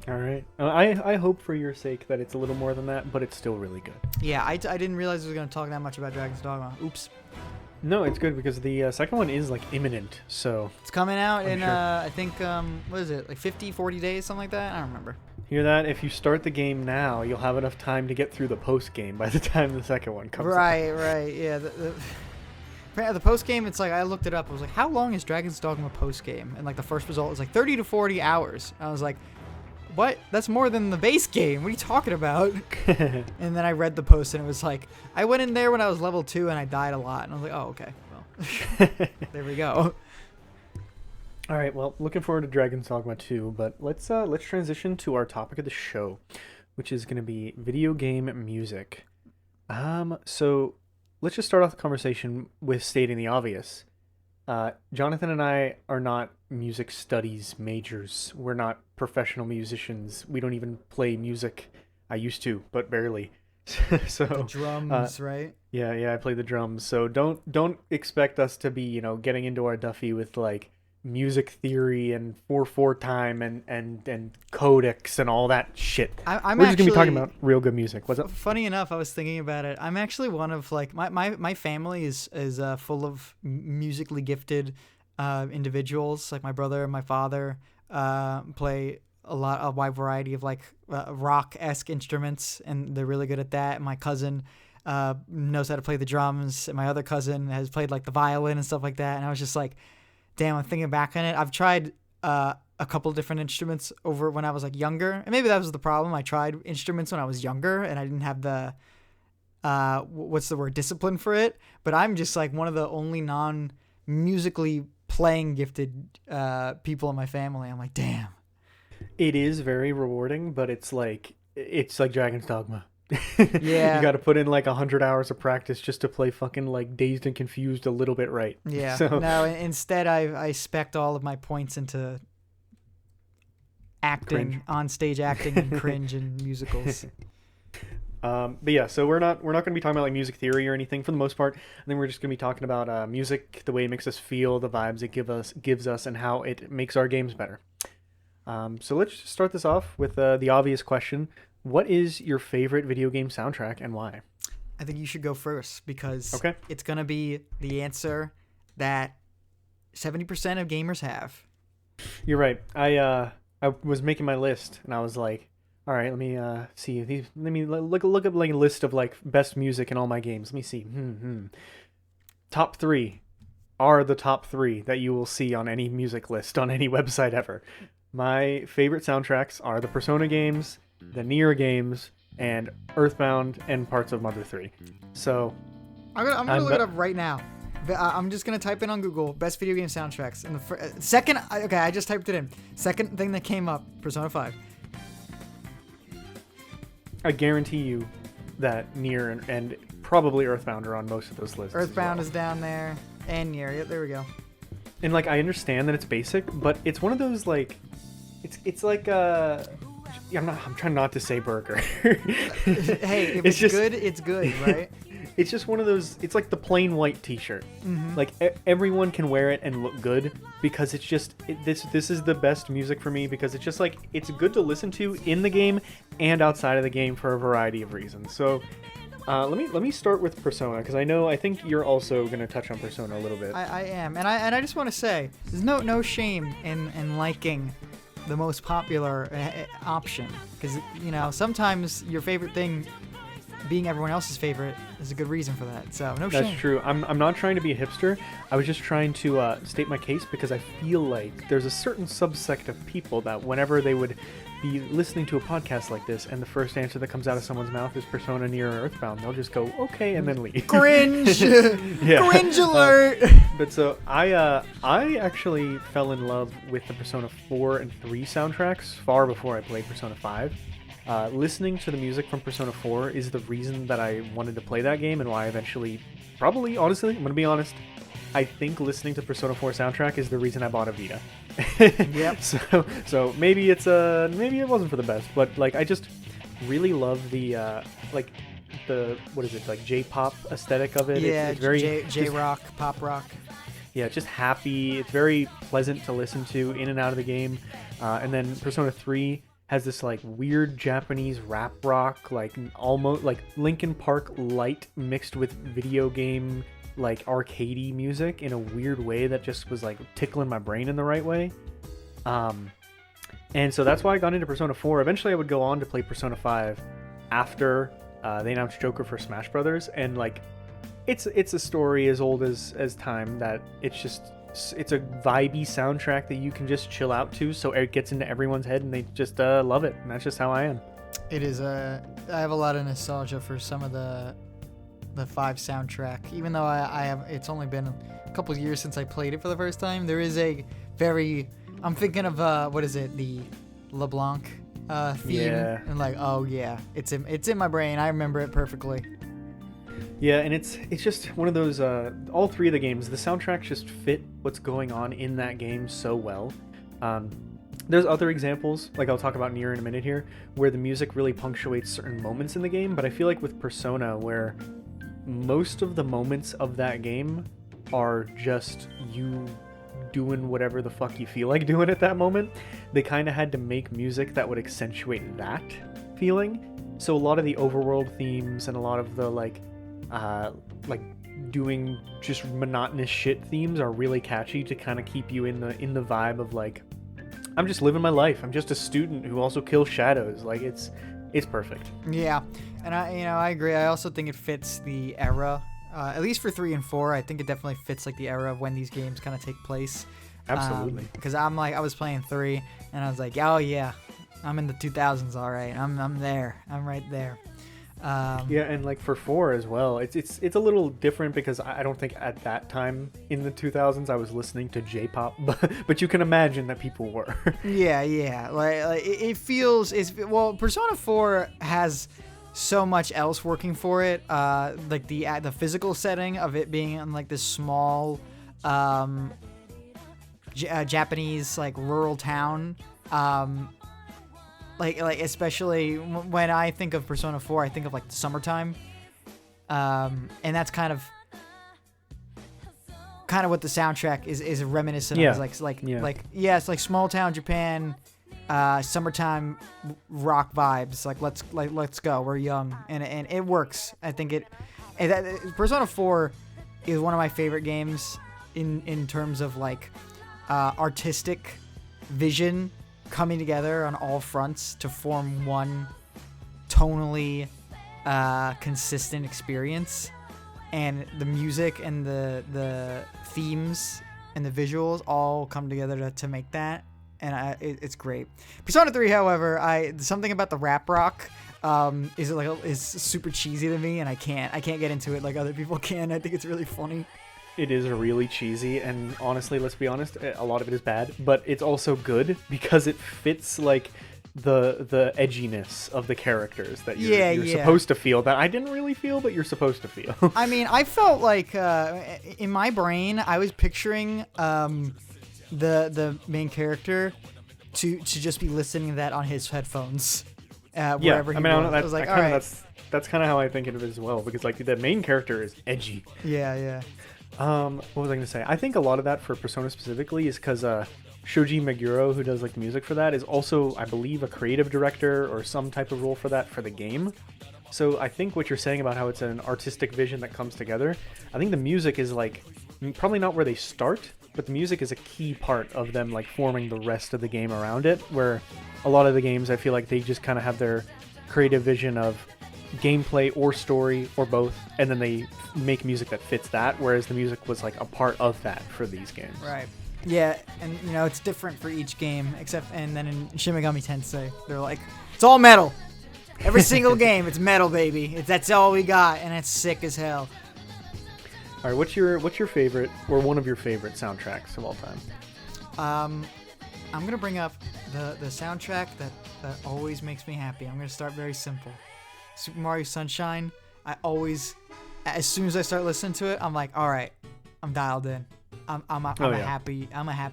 All right. I hope for your sake that it's a little more than that, but it's still really good. Yeah, I didn't realize I was going to talk that much about Dragon's Dogma. Oops. No, it's good because the second one is like imminent, so... It's coming out in, sure. I think, what is it, like 50, 40 days, something like that? I don't remember. Hear that? If you start the game now, you'll have enough time to get through the post-game by the time the second one comes out. Right, yeah. The post-game, it's like, I looked it up. I was like, how long is Dragon's Dogma post-game? And like the first result was like 30 to 40 hours. I was like, what? That's more than the base game. What are you talking about? And then I read the post and it was like, I went in there when I was level 2 and I died a lot. And I was like, oh, okay. Well, there we go. All right, well, looking forward to Dragon's Dogma 2, but let's transition to our topic of the show, which is going to be video game music. So let's just start off the conversation with stating the obvious. Jonathan and I are not music studies majors. We're not professional musicians. We don't even play music. I used to, but barely. So the drums, right? Yeah, I play the drums. So don't expect us to be, getting into our Duffy with like music theory and 4/4 time and codecs and all that shit. We're just gonna be talking about real good music. What's up? Funny enough, I was thinking about it. I'm actually one of like my family is full of musically gifted individuals. Like my brother and my father play a wide variety of like rock-esque instruments, and they're really good at that. And my cousin knows how to play the drums, and my other cousin has played like the violin and stuff like that. And I was just like, damn, I'm thinking back on it. I've tried a couple different instruments over when I was like younger, and maybe that was the problem. I tried instruments when I was younger, and I didn't have the discipline for it. But I'm just like one of the only non-musically playing gifted people in my family. I'm like, damn. It is very rewarding, but it's like Dragon's Dogma. Yeah. You got to put in like 100 hours of practice just to play fucking like Dazed and Confused a little bit right. Yeah. So, no, instead I spec'd all of my points into acting, on stage acting and cringe and musicals. But yeah, so we're not going to be talking about like music theory or anything for the most part. I think we're just going to be talking about music, the way it makes us feel, the vibes it gives us, and how it makes our games better. So let's just start this off with the obvious question. What is your favorite video game soundtrack and why? I think you should go first because Okay. It's going to be the answer that 70% of gamers have. You're right. I was making my list and I was like, all right, let me see. Let me look up like a list of like best music in all my games. Let me see. Top 3 are the top 3 that you will see on any music list on any website ever. My favorite soundtracks are the Persona games, the Nier games, and Earthbound and parts of Mother 3. So I'm gonna look it up right now. I'm just gonna type in on Google best video game soundtracks, and the second, okay, I just typed it in. Second thing that came up, Persona 5. I guarantee you that Nier and probably Earthbound are on most of those lists. Earthbound is down there, and Nier. Yep, there we go. And like I understand that it's basic, but it's one of those like, it's like I'm trying not to say burger. Hey, if it's good, it's good, right? It's just one of those. It's like the plain white T-shirt. Mm-hmm. Like everyone can wear it and look good because it's just this is the best music for me because it's just like it's good to listen to in the game and outside of the game for a variety of reasons. So Let me start with Persona because I think you're also gonna touch on Persona a little bit. I am, and I just want to say, there's no shame in liking the most popular option, because sometimes your favorite thing being everyone else's favorite is a good reason for that. So no shame. That's true. I'm not trying to be a hipster. I was just trying to state my case because I feel like there's a certain subsect of people that whenever they would be listening to a podcast like this and the first answer that comes out of someone's mouth is Persona, Nier, or Earthbound, they'll just go, okay, and then leave. Cringe! Yeah. Cringe alert! But so I actually fell in love with the Persona 4 and 3 soundtracks far before I played Persona 5. Listening to the music from Persona 4 is the reason that I wanted to play that game and why I eventually, probably, honestly, I'm going to be honest, I think listening to Persona 4 soundtrack is the reason I bought a Vita. Yep. So maybe maybe it wasn't for the best, but like I just really love the what is it, like J-pop aesthetic of it. Yeah, it's very J-rock, pop rock. Yeah, just happy. It's very pleasant to listen to in and out of the game. And then Persona 3 has this like weird Japanese rap rock, like almost like Linkin Park light mixed with video game like arcadey music in a weird way that just was like tickling my brain in the right way. And so that's why I got into Persona 4. Eventually I would go on to play Persona 5 after they announced Joker for Smash Brothers, and like it's a story as old as time that it's a vibey soundtrack that you can just chill out to, so it gets into everyone's head and they just love it, and that's just how I am. It is I have a lot of nostalgia for some of the 5 soundtrack, even though I have, it's only been a couple of years since I played it for the first time. There is a very, I'm thinking of what is it, the LeBlanc theme, Yeah. and like, oh yeah, it's in my brain. I remember it perfectly. Yeah, and it's just one of those, all 3 of the games, the soundtracks just fit what's going on in that game so well. There's other examples, like I'll talk about Nier in a minute here, where the music really punctuates certain moments in the game, but I feel like with Persona, where most of the moments of that game are just you doing whatever the fuck you feel like doing at that moment, they kind of had to make music that would accentuate that feeling. So a lot of the overworld themes and a lot of the like doing just monotonous shit themes are really catchy to kind of keep you in the vibe of like, I'm just living my life. I'm just a student who also kills shadows. Like it's perfect. Yeah, and I agree. I also think it fits the era. At least for 3 and 4, I think it definitely fits like the era of when these games kind of take place. Absolutely. Because I was playing 3, and I was like, oh yeah, I'm in the 2000s, all right. I'm there. I'm right there. Yeah, and like for 4 as well, it's a little different because I don't think at that time in the 2000s I was listening to J-pop, but you can imagine that people were. Yeah. Like it feels Persona 4 has so much else working for it. Like the physical setting of it being in like this small Japanese like rural town. Like especially when I think of Persona 4, I think of like the summertime, and that's kind of what the soundtrack is reminiscent of. It's it's like small town Japan, summertime rock vibes. Like let's go, we're young, and it works. I think Persona 4 is one of my favorite games in terms of like artistic vision coming together on all fronts to form one tonally consistent experience, and the music and the themes and the visuals all come together to make that, and it's great. Persona 3, however, something about the rap rock is super cheesy to me, and I can't get into it like other people can. I think it's really funny. It is really cheesy, and honestly, let's be honest, a lot of it is bad, but it's also good because it fits like the edginess of the characters that you're supposed to feel, that I didn't really feel, but you're supposed to feel. I mean, I felt like in my brain, I was picturing the main character to just be listening to that on his headphones wherever he was. I was like, all right. That's kind of how I think of it as well, because like the main character is edgy. Yeah. What was I going to say? I think a lot of that for Persona specifically is because Shoji Meguro, who does like the music for that, is also, I believe, a creative director or some type of role for that for the game. So I think what you're saying about how it's an artistic vision that comes together, I think the music is like probably not where they start, but the music is a key part of them like forming the rest of the game around it. Where a lot of the games, I feel like they just kind of have their creative vision of gameplay or story or both, and then they make music that fits that. Whereas the music was like a part of that for these games. Right. Yeah, and you know it's different for each game, and then in Shin Megami Tensei, they're like, it's all metal. Every single game, it's metal, baby. That's all we got, and it's sick as hell. All right, what's your favorite or one of your favorite soundtracks of all time? I'm gonna bring up the soundtrack that always makes me happy. I'm gonna start very simple. Super Mario Sunshine. As soon as I start listening to it, I'm like, all right, I'm dialed in. I'm a happy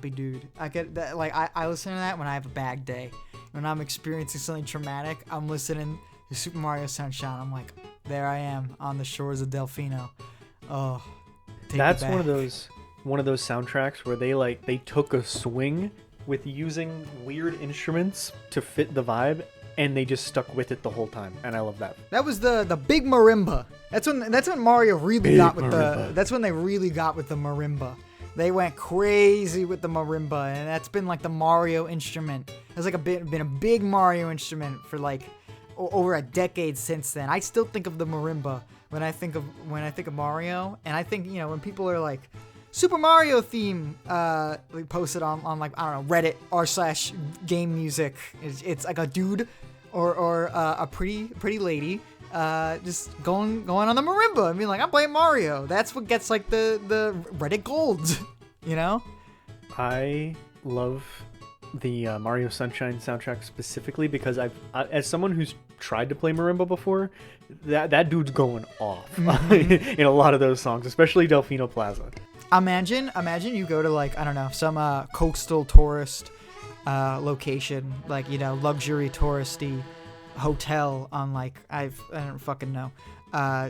dude. I get that. Like I listen to that when I have a bad day. When I'm experiencing something traumatic, I'm listening to Super Mario Sunshine. I'm like, there I am on the shores of Delfino. Oh, that's one of those soundtracks where they took a swing with using weird instruments to fit the vibe, and they just stuck with it the whole time, and I love that. That was the big marimba. That's when Mario really got with marimba. That's when they really got with the marimba. They went crazy with the marimba, and that's been like the Mario instrument. It's like been a big Mario instrument for like over a decade since then. I still think of the marimba when I think of Mario, and I think, you know, when people are like Super Mario theme, they post it on like, I don't know, Reddit r/game music. It's like a dude or a pretty lady just going on the marimba and being like, I'm playing Mario. That's what gets like the Reddit gold, you know? I love the Mario Sunshine soundtrack specifically because as someone who's tried to play marimba before, that dude's going off in a lot of those songs, especially Delfino Plaza. Imagine you go to like, I don't know, some coastal tourist location, like, you know, luxury touristy hotel on like, I don't fucking know,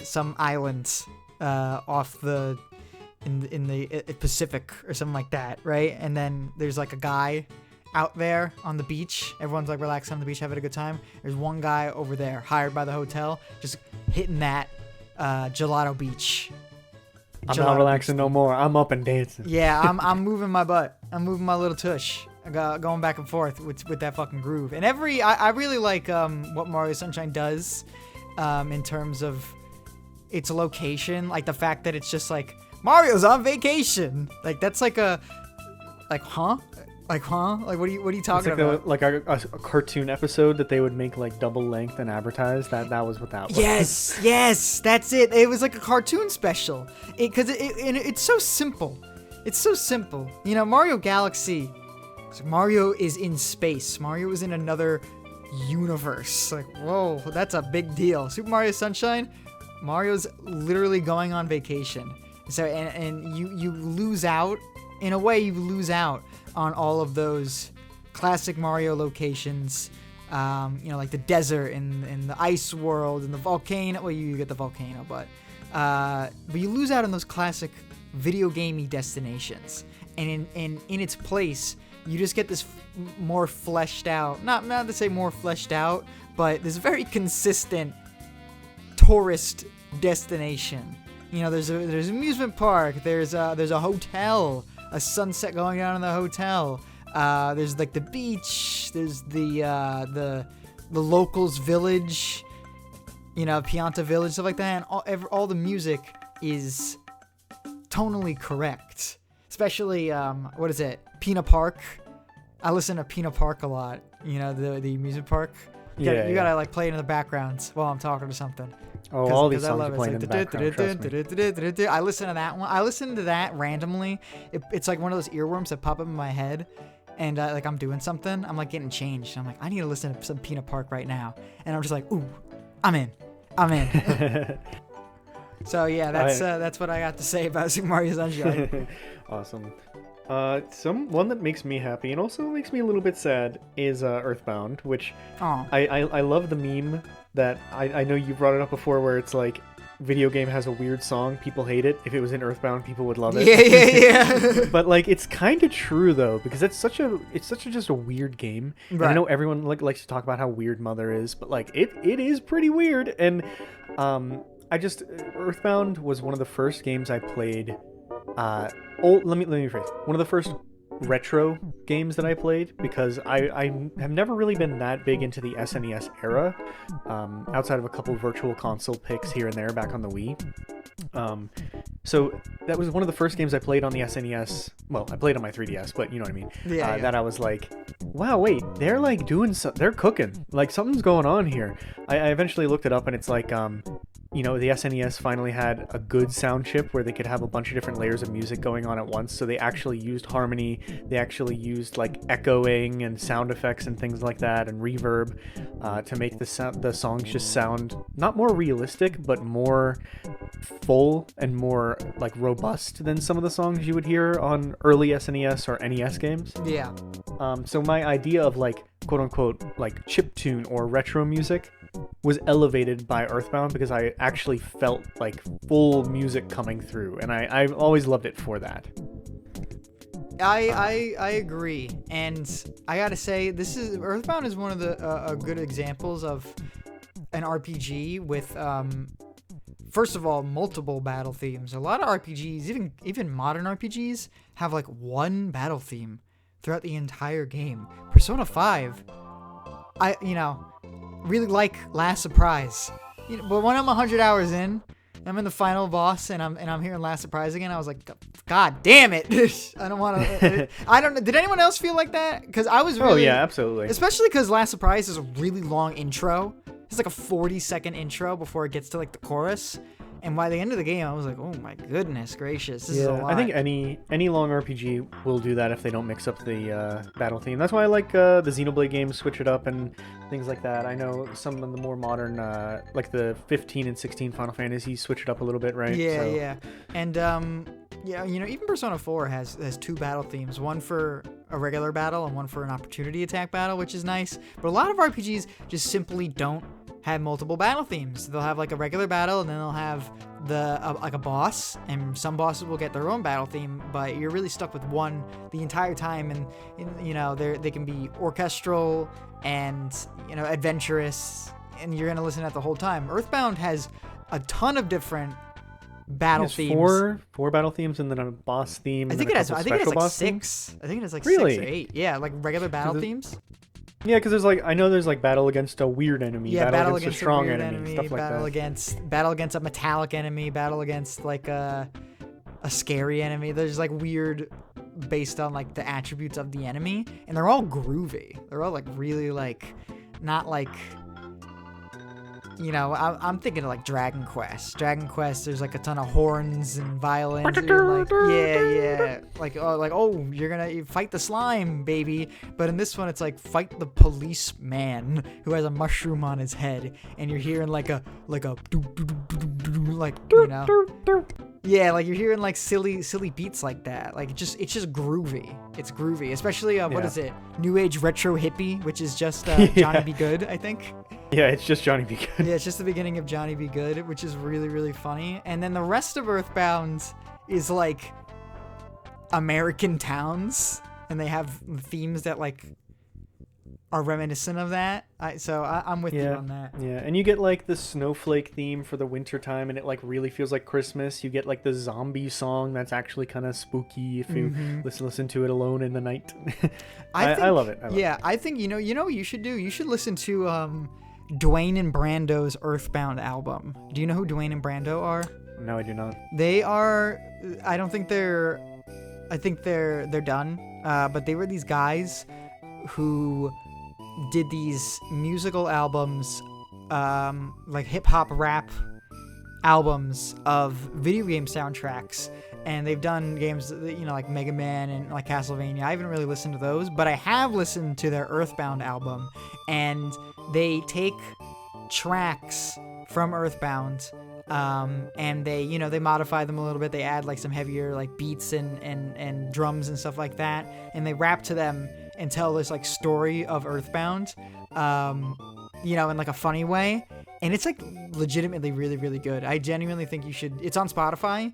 some islands off in the Pacific or something like that, right? And then there's like a guy out there on the beach. Everyone's like relaxing on the beach, having a good time. There's one guy over there hired by the hotel, just hitting that Gelato Beach. I'm not relaxing no more. I'm up and dancing. Yeah, I'm moving my butt. I'm moving my little tush. Going back and forth with that fucking groove. And I really like what Mario Sunshine does in terms of its location. Like the fact that it's just like, Mario's on vacation. Like that's like a, like, huh? Like, huh? Like, what are you talking about? Like a cartoon episode that they would make like double length and advertise. That was what that was. Yes, that's it. It was like a cartoon special. Because it's so simple. It's so simple. You know, Mario Galaxy. So Mario is in space. Mario is in another universe. Like, whoa, that's a big deal. Super Mario Sunshine. Mario's literally going on vacation. So and you lose out. In a way, you lose out on all of those classic Mario locations, you know, like the desert and the ice world and the volcano. Well, you get the volcano, but you lose out on those classic video gamey destinations. And in its place, you just get this more fleshed out, not to say more fleshed out, but this very consistent tourist destination. You know, there's an amusement park, there's a hotel, a sunset going down in the hotel. There's like the beach. There's the locals' village. You know, Pianta Village, stuff like that. And all the music is tonally correct. Especially what is it? Pina Park. I listen to Pina Park a lot. You know, the amusement park. You gotta like play it in the background while I'm talking to something. Oh, all these songs are playing in the background, trust me. I listen to that one. I listen to that randomly. It's like one of those earworms that pop up in my head. And like I'm doing something. I'm like getting changed. I'm like, I need to listen to some Pina Park right now. And I'm just like, ooh, I'm in. So yeah, that's what I got to say about Super Mario Sunshine. Awesome. One that makes me happy and also makes me a little bit sad is Earthbound, which I love the meme that I know you brought it up before, where it's like video game has a weird song, people hate it. If it was in Earthbound, people would love it. Yeah. But like, it's kind of true though, because it's such a just a weird game. And I Right. know everyone likes to talk about how weird Mother is, but like it is pretty weird. And I just Earthbound was one of the first games I played. Let me rephrase. One of the first retro games that I played, because I have never really been that big into the SNES era, outside of a couple virtual console picks here and there back on the Wii. So that was one of the first games I played on the SNES. Well, I played on my 3DS, but you know what I mean. Yeah. That I was like, wow, wait, they're like they're cooking. Like something's going on here. I eventually looked it up, and it's like, the SNES finally had a good sound chip where they could have a bunch of different layers of music going on at once. So they actually used harmony. They actually used like echoing and sound effects and things like that, and reverb, to make the songs just sound not more realistic, but more full and more like robust than some of the songs you would hear on early SNES or NES games. Yeah. So my idea of like quote unquote like chiptune or retro music was elevated by Earthbound, because I actually felt like full music coming through, and I've always loved it for that. I agree, and I gotta say, Earthbound is one of the good examples of an RPG with first of all, multiple battle themes. A lot of RPGs, even modern RPGs, have like one battle theme throughout the entire game. Persona 5, I really like Last Surprise. But when I'm 100 hours in, I'm in the final boss, and I'm hearing Last Surprise again. I was like, God damn it! I don't want to. I don't know. Did anyone else feel like that? Because I was really. Oh yeah, absolutely. Especially because Last Surprise is a really long intro. It's like a 40-second intro before it gets to like the chorus. And by the end of the game, I was like, oh my goodness gracious, this is a lot. I think any long RPG will do that if they don't mix up the battle theme. That's why I like the Xenoblade games, switch it up and things like that. I know some of the more modern, like the 15 and 16 Final Fantasy, switch it up a little bit, right? Yeah. And even Persona 4 has two battle themes, one for a regular battle and one for an opportunity attack battle, which is nice. But a lot of RPGs just simply don't have multiple battle themes. They'll have like a regular battle, and then they'll have like a boss, and some bosses will get their own battle theme, but you're really stuck with one the entire time. And they can be orchestral and adventurous, and you're gonna listen to that the whole time. Earthbound has a ton of different battle themes. Four battle themes, and then a boss theme. I think it has like 6. I think it has like 6 or 8. Yeah, like regular battle themes. Yeah, because there's like battle against a weird enemy, yeah, battle against a strong enemy, stuff like battle that. Battle against a metallic enemy, battle against like a scary enemy. There's like weird based on like the attributes of the enemy, and they're all groovy. They're all like really like not like I'm thinking of like Dragon Quest. Dragon Quest, there's like a ton of horns and violins. And you're like, yeah. Like, you're gonna fight the slime, baby. But in this one, it's like fight the policeman who has a mushroom on his head, and you're hearing like a yeah, like you're hearing like silly beats like that. Like it's just groovy. It's groovy, especially what is it? New Age retro hippie, which is just Johnny Be Good, I think. Yeah, it's just Johnny Be Good. Yeah, it's just the beginning of Johnny Be Good, which is really, really funny. And then the rest of Earthbound is like American towns, and they have themes that like are reminiscent of that. I'm with you on that. Yeah, and you get like the snowflake theme for the winter time, and it like really feels like Christmas. You get like the zombie song that's actually kind of spooky if you listen to it alone in the night. I love it. I think you know what you should do? You should listen to Dwayne and Brando's Earthbound album. Do you know who Dwayne and Brando are? No, I do not. They are. I think they're done. But they were these guys who did these musical albums, like hip hop rap albums of video game soundtracks. And they've done games, like Mega Man and like Castlevania. I haven't really listened to those, but I have listened to their Earthbound album. And they take tracks from Earthbound, and they modify them a little bit. They add like some heavier like beats and drums and stuff like that. And they rap to them and tell this like story of Earthbound, in like a funny way. and it's like legitimately really, really good. I genuinely think you should. It's on Spotify.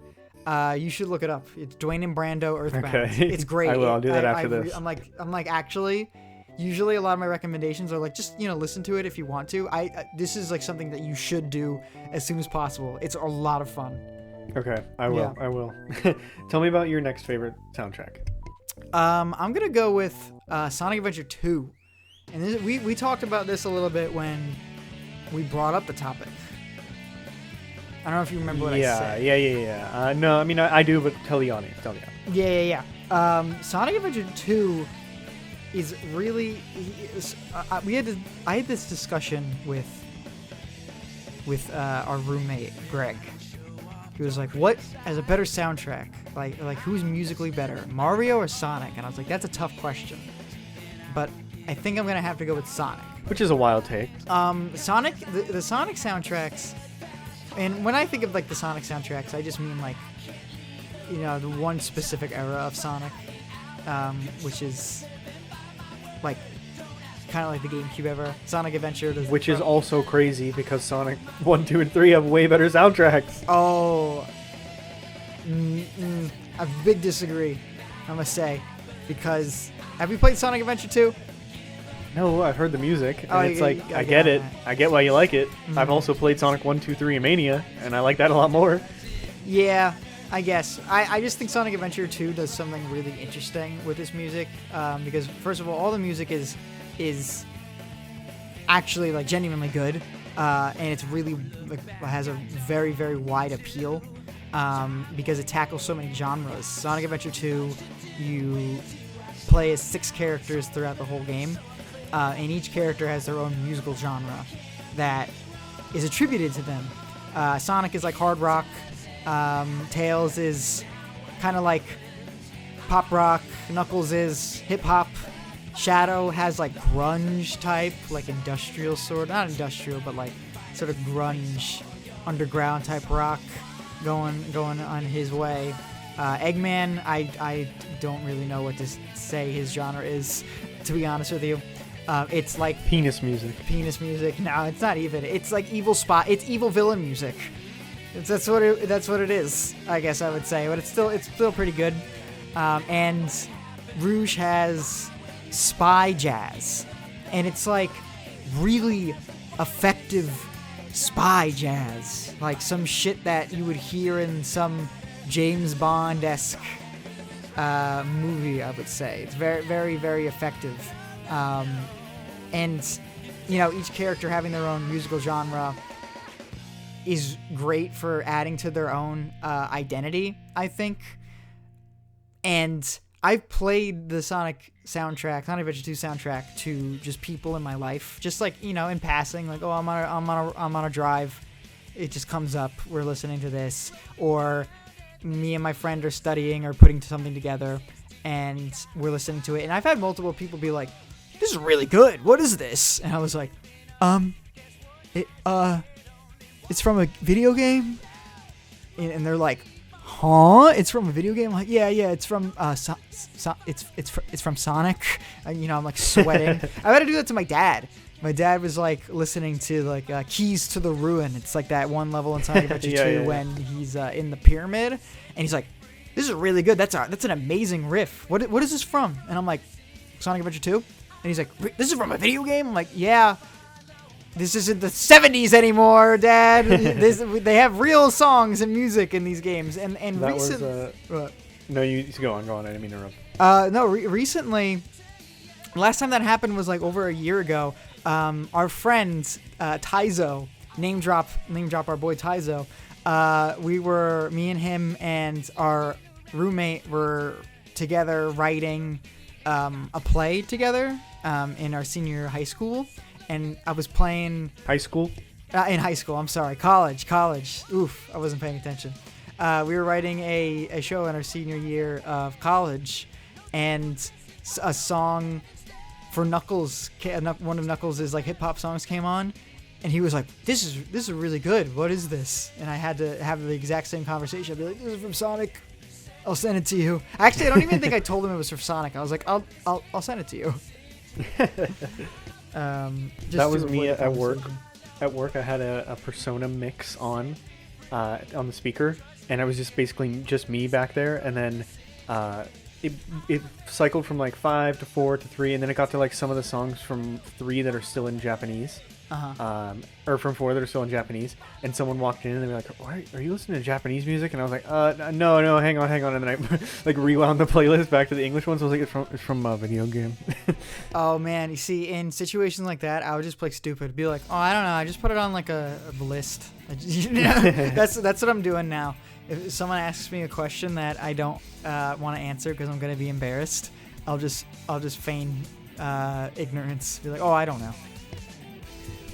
You should look it up. It's Dwayne and Brando Earthbound. Okay. It's great. I will. I'll do that after this. I'm like actually. Usually, a lot of my recommendations are like just listen to it if you want to. This is like something that you should do as soon as possible. It's a lot of fun. Okay, I will. Yeah. I will. Tell me about your next favorite soundtrack. I'm gonna go with Sonic Adventure 2, and we talked about this a little bit when we brought up the topic. I don't know if you remember what I said. Yeah. No, I mean I do, but tell the audience. Yeah. Sonic Adventure 2 is really. I had this discussion with our roommate Greg. He was like, "What has a better soundtrack? Like who's musically better, Mario or Sonic?" And I was like, "That's a tough question, but I think I'm gonna have to go with Sonic." Which is a wild take. Sonic, the Sonic soundtracks, and when I think of like the Sonic soundtracks, I just mean like, the one specific era of Sonic, which is like kind of like the GameCube era. Sonic Adventure, which is also crazy because Sonic 1, 2, and 3 have way better soundtracks. Oh, I big disagree, I must say, because have you played Sonic Adventure 2? No, I've heard the music, and it's I get it. that. I get why you like it. I've also played Sonic 1, 2, 3 and Mania, and I like that a lot more. Yeah, I guess. I just think Sonic Adventure 2 does something really interesting with this music, because first of all the music is actually like genuinely good, and it's really has a very, very wide appeal, because it tackles so many genres. Sonic Adventure 2, you play as 6 characters throughout the whole game, and each character has their own musical genre that is attributed to them. Sonic is like hard rock, Tails is kind of like pop rock, Knuckles is hip hop, Shadow has like grunge type, like industrial not industrial, but like sort of grunge, underground type rock going on his way. Eggman, I don't really know what to say his genre is, to be honest with you. It's like penis music. No, it's not even. It's like It's evil villain music. That's what it is, I guess I would say. But it's still pretty good. And Rouge has spy jazz, and it's like really effective spy jazz, like some shit that you would hear in some James Bond-esque movie, I would say. It's very, very, very effective. And each character having their own musical genre is great for adding to their own identity, I think. And I've played the Sonic Adventure 2 soundtrack to just people in my life, just like in passing, like, oh, I'm on a drive, it just comes up, we're listening to this, or me and my friend are studying or putting something together, and we're listening to it, and I've had multiple people be like, "This is really good. What is this?" And I was like, it's from a video game," and they're like, "Huh? It's from a video game?" I'm like, yeah, it's from it's from Sonic. And, I'm like sweating. I had to do that to my dad. My dad was like listening to like Keys to the Ruin. It's like that one level in Sonic Adventure 2 when he's in the pyramid, and he's like, "This is really good. That's an amazing riff. What is this from?" And I'm like, "Sonic Adventure 2?" And he's like, "This is from a video game?" I'm like, "Yeah. This isn't the 70s anymore, Dad. They have real songs and music in these games." And that recently, no, you go on. I didn't mean to interrupt. Recently, last time that happened was like over a year ago. Our friend Taizo, name drop our boy Taizo. Me and him and our roommate were together writing a play together in our senior high school. And I was playing... High school? In high school, I'm sorry. College. Oof, I wasn't paying attention. We were writing a show in our senior year of college, and a song for Knuckles, one of Knuckles' like hip-hop songs came on, and he was like, this is really good. What is this? And I had to have the exact same conversation. I'd be like, "This is from Sonic. I'll send it to you." Actually, I don't even think I told him it was from Sonic. I was like, I'll send it to you. That was me at work at work, I had a Persona mix on the speaker, and I was just basically just me back there, and then it cycled from like 5 to 4 to 3, and then it got to like some of the songs from 3 that are still in Japanese. Or from 4 that are still in Japanese, and someone walked in and they were like, "Why are you listening to Japanese music?" And I was like, no, hang on," and then I like rewound the playlist back to the English ones. I was like, it's from a video game. Oh man, you see, in situations like that, I would just play stupid. Be like, "Oh, I don't know, I just put it on like a list." That's what I'm doing now. If someone asks me a question that I don't want to answer because I'm gonna be embarrassed, I'll just feign ignorance. Be like, "Oh, I don't know."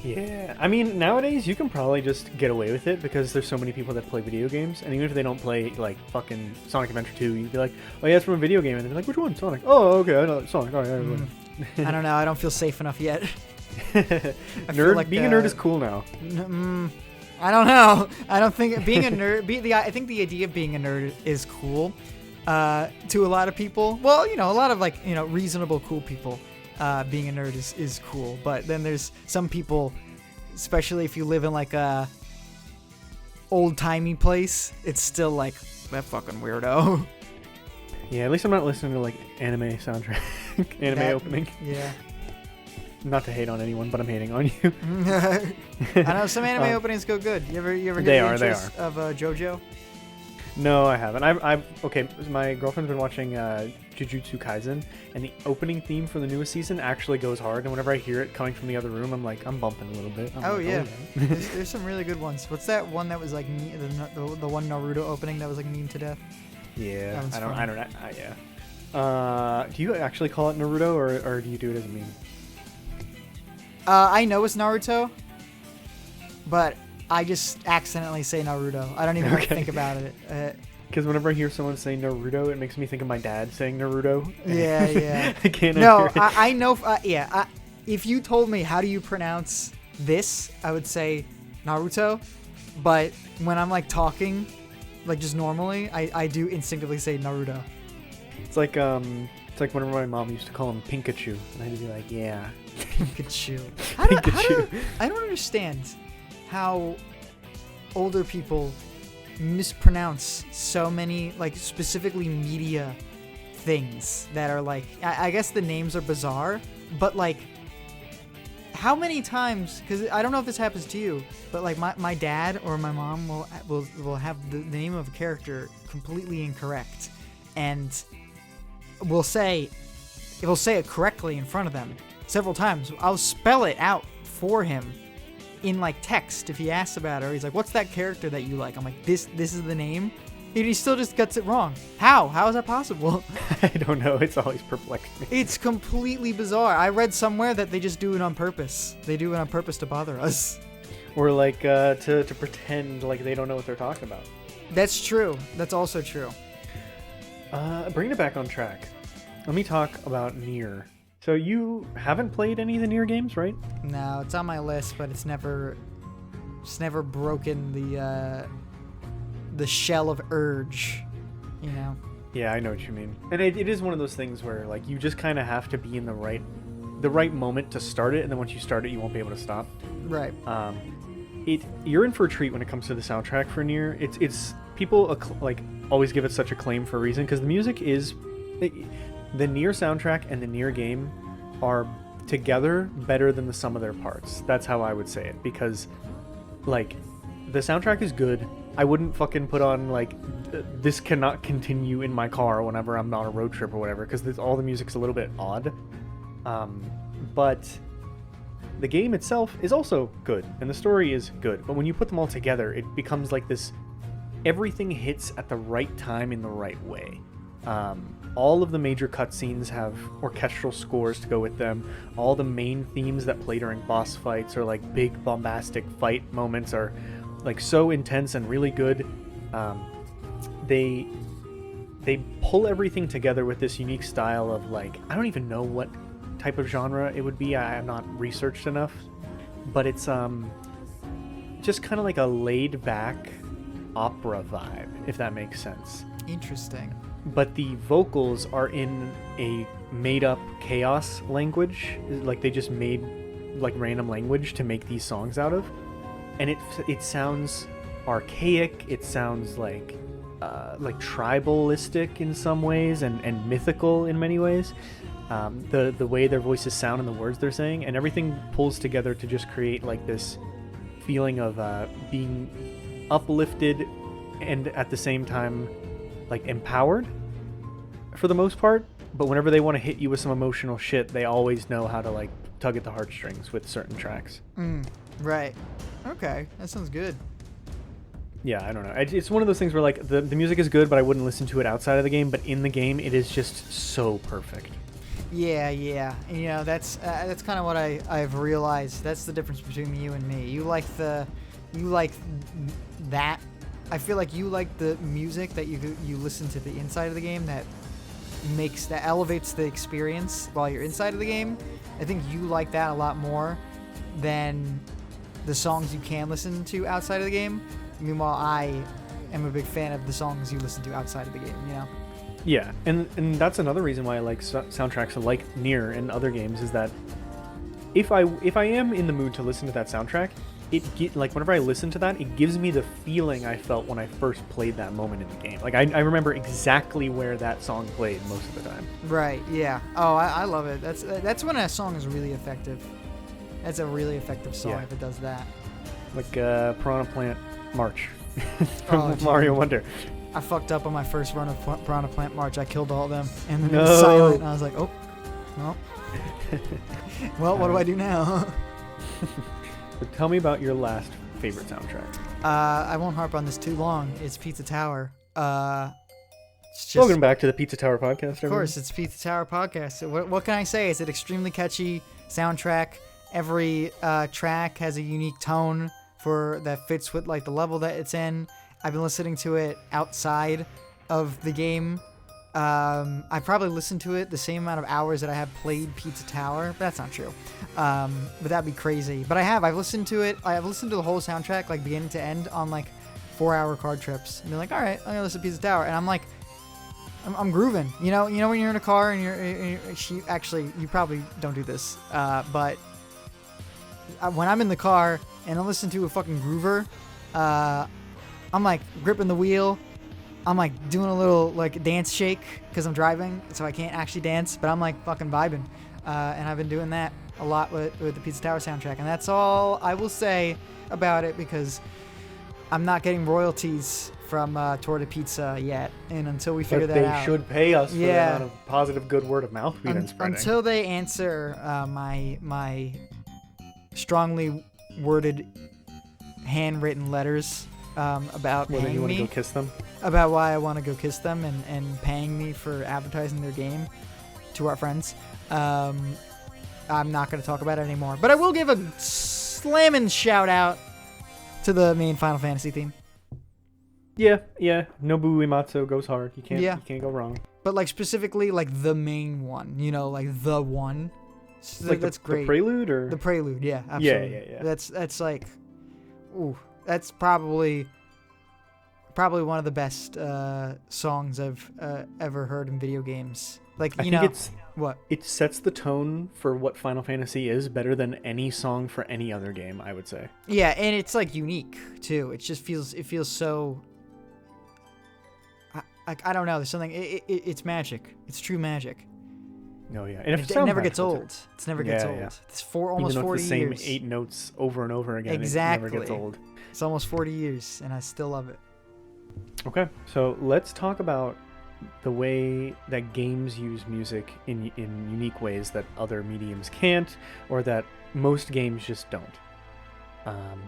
Yeah, I mean, nowadays you can probably just get away with it because there's so many people that play video games, and even if they don't play like fucking Sonic Adventure 2, you'd be like, "Oh yeah, it's from a video game," and they're like, "Which one? Sonic?" "Oh, okay, I know Sonic." "All right, I don't know. I don't feel safe enough yet. Being a nerd is cool now. I don't know. I don't think being a nerd. I think the idea of being a nerd is cool to a lot of people. Well, a lot of reasonable, cool people. Being a nerd is cool, but then there's some people, especially if you live in like a old-timey place, it's still like, that fucking weirdo. Yeah, at least I'm not listening to like anime soundtrack, opening. Yeah. Not to hate on anyone, but I'm hating on you. I know some anime openings go good. You ever hear the intros of JoJo? No, I haven't. Okay, my girlfriend's been watching Jujutsu Kaisen, and the opening theme for the newest season actually goes hard, and whenever I hear it coming from the other room, I'm bumping a little bit. Yeah. There's some really good ones. What's that one that was like the one Naruto opening that was like meme to death? Yeah, I don't yeah. Do you actually call it Naruto, or do you do it as a meme? I know it's Naruto, but I just accidentally say Naruto. I don't even think about it. Because whenever I hear someone say Naruto, it makes me think of my dad saying Naruto. Yeah. I can't. No, I know. If you told me how do you pronounce this, I would say Naruto. But when I'm like talking, like just normally, I do instinctively say Naruto. It's like whenever my mom used to call him Pikachu, and I'd be like, yeah. Pikachu. I don't understand how older people mispronounce so many, like, specifically media things that are like, I guess the names are bizarre, but like, how many times, because I don't know if this happens to you, but like my dad or my mom will have the name of a character completely incorrect, and will say it correctly in front of them several times. I'll spell it out for him in like text if he asks about it, or he's like, "What's that character that you like?" I'm like, this is the name, and he still just gets it wrong. How is that possible? I don't know, it's always perplexed me. It's completely bizarre. I read somewhere that they just do it on purpose. They do it on purpose to bother us, or like to pretend like they don't know what they're talking about. That's true. That's also true. Bringing it back on track, let me talk about Nier. So you haven't played any of the Nier games, right? No, it's on my list, but it's never broken the shell of urge, Yeah, I know what you mean. And it is one of those things where like you just kind of have to be in the right moment to start it, and then once you start it, you won't be able to stop. Right. You're in for a treat when it comes to the soundtrack for Nier. It's people like always give it such acclaim for a reason, because the music is. The Nier soundtrack and the Nier game are together better than the sum of their parts. That's how I would say it, because like the soundtrack is good. I wouldn't fucking put on like this cannot continue in my car whenever I'm on a road trip or whatever, because all the music's a little bit odd. But the game itself is also good, and the story is good. But when you put them all together, it becomes like this. Everything hits at the right time in the right way. All of the major cutscenes have orchestral scores to go with them. All the main themes that play during boss fights or like big bombastic fight moments are like so intense and really good. They pull everything together with this unique style of like, I don't even know what type of genre it would be. I have not researched enough, but it's just kind of like a laid back opera vibe, if that makes sense. Interesting. But the vocals are in a made-up chaos language. Like they just made like random language to make these songs out of, and it sounds archaic. It sounds like tribalistic in some ways, and mythical in many ways. The way their voices sound and the words they're saying, and everything pulls together to just create like this feeling of being uplifted and at the same time like empowered for the most part. But whenever they want to hit you with some emotional shit, they always know how to like tug at the heartstrings with certain tracks. Right. Okay, that sounds good. Yeah, I don't know. It's one of those things where like the music is good, but I wouldn't listen to it outside of the game. But in the game, it is just so perfect. Yeah. You know, that's kind of what I've realized. That's the difference between you and me. You like that. I feel like you like the music that you listen to the inside of the game that elevates the experience while you're inside of the game. I think you like that a lot more than the songs you can listen to outside of the game. Meanwhile, I am a big fan of the songs you listen to outside of the game, you know? Yeah, and that's another reason why I like soundtracks like Nier and other games, is that if I am in the mood to listen to that soundtrack, whenever I listen to that, it gives me the feeling I felt when I first played that moment in the game. Like I remember exactly where that song played most of the time. Right, yeah. Oh, I love it. That's when a song is really effective. That's a really effective song if it does that. Like Piranha Plant March from Mario Wonder. I fucked up on my first run of Piranha Plant March. I killed all of them, and then it was silent, and I was like, oh, well, what do I do now? But tell me about your last favorite soundtrack. I won't harp on this too long. It's Pizza Tower. Welcome back to the Pizza Tower podcast. Of course, it's Pizza Tower podcast. What can I say? It's an extremely catchy soundtrack. Every track has a unique tone that fits with like the level that it's in. I've been listening to it outside of the game. I probably listened to it the same amount of hours that I have played Pizza Tower, but that's not true. But that'd be crazy. But I've listened to it. I've listened to the whole soundtrack, like beginning to end, on like 4-hour car trips. And be like, all right, I'm gonna listen to Pizza Tower, and I'm like, I'm grooving. You know when you're in a car and you probably don't do this, but when I'm in the car and I listen to a fucking groover, I'm like gripping the wheel. I'm like doing a little like dance shake because I'm driving, so I can't actually dance, but I'm like fucking vibing. And I've been doing that a lot with the Pizza Tower soundtrack. And that's all I will say about it, because I'm not getting royalties from Torta Pizza yet. And until we figure that out. They should pay us for the amount of positive good word of mouth we've been spreading. Until they answer my strongly worded handwritten letters about paying you want me. to go kiss them? About why I want to go kiss them and paying me for advertising their game to our friends. I'm not going to talk about it anymore. But I will give a slamming shout out to the main Final Fantasy theme. Yeah. Nobu Uematsu goes hard. You can't go wrong. But like specifically like the main one, like the one. Like that's great. The prelude or the prelude, yeah, absolutely. Yeah. That's like, ooh, that's probably one of the best songs I've ever heard in video games. Like, I think it sets the tone for what Final Fantasy is better than any song for any other game, I would say. Yeah, and it's like unique too. It feels so. I don't know. There's something. It's magic. It's true magic. Oh yeah, and it never gets old. It never gets old. Yeah. It's almost 40 the same years. 8 notes over and over again. Exactly. It never gets old. It's almost 40 years, and I still love it. Okay, so let's talk about the way that games use music in unique ways that other mediums can't, or that most games just don't.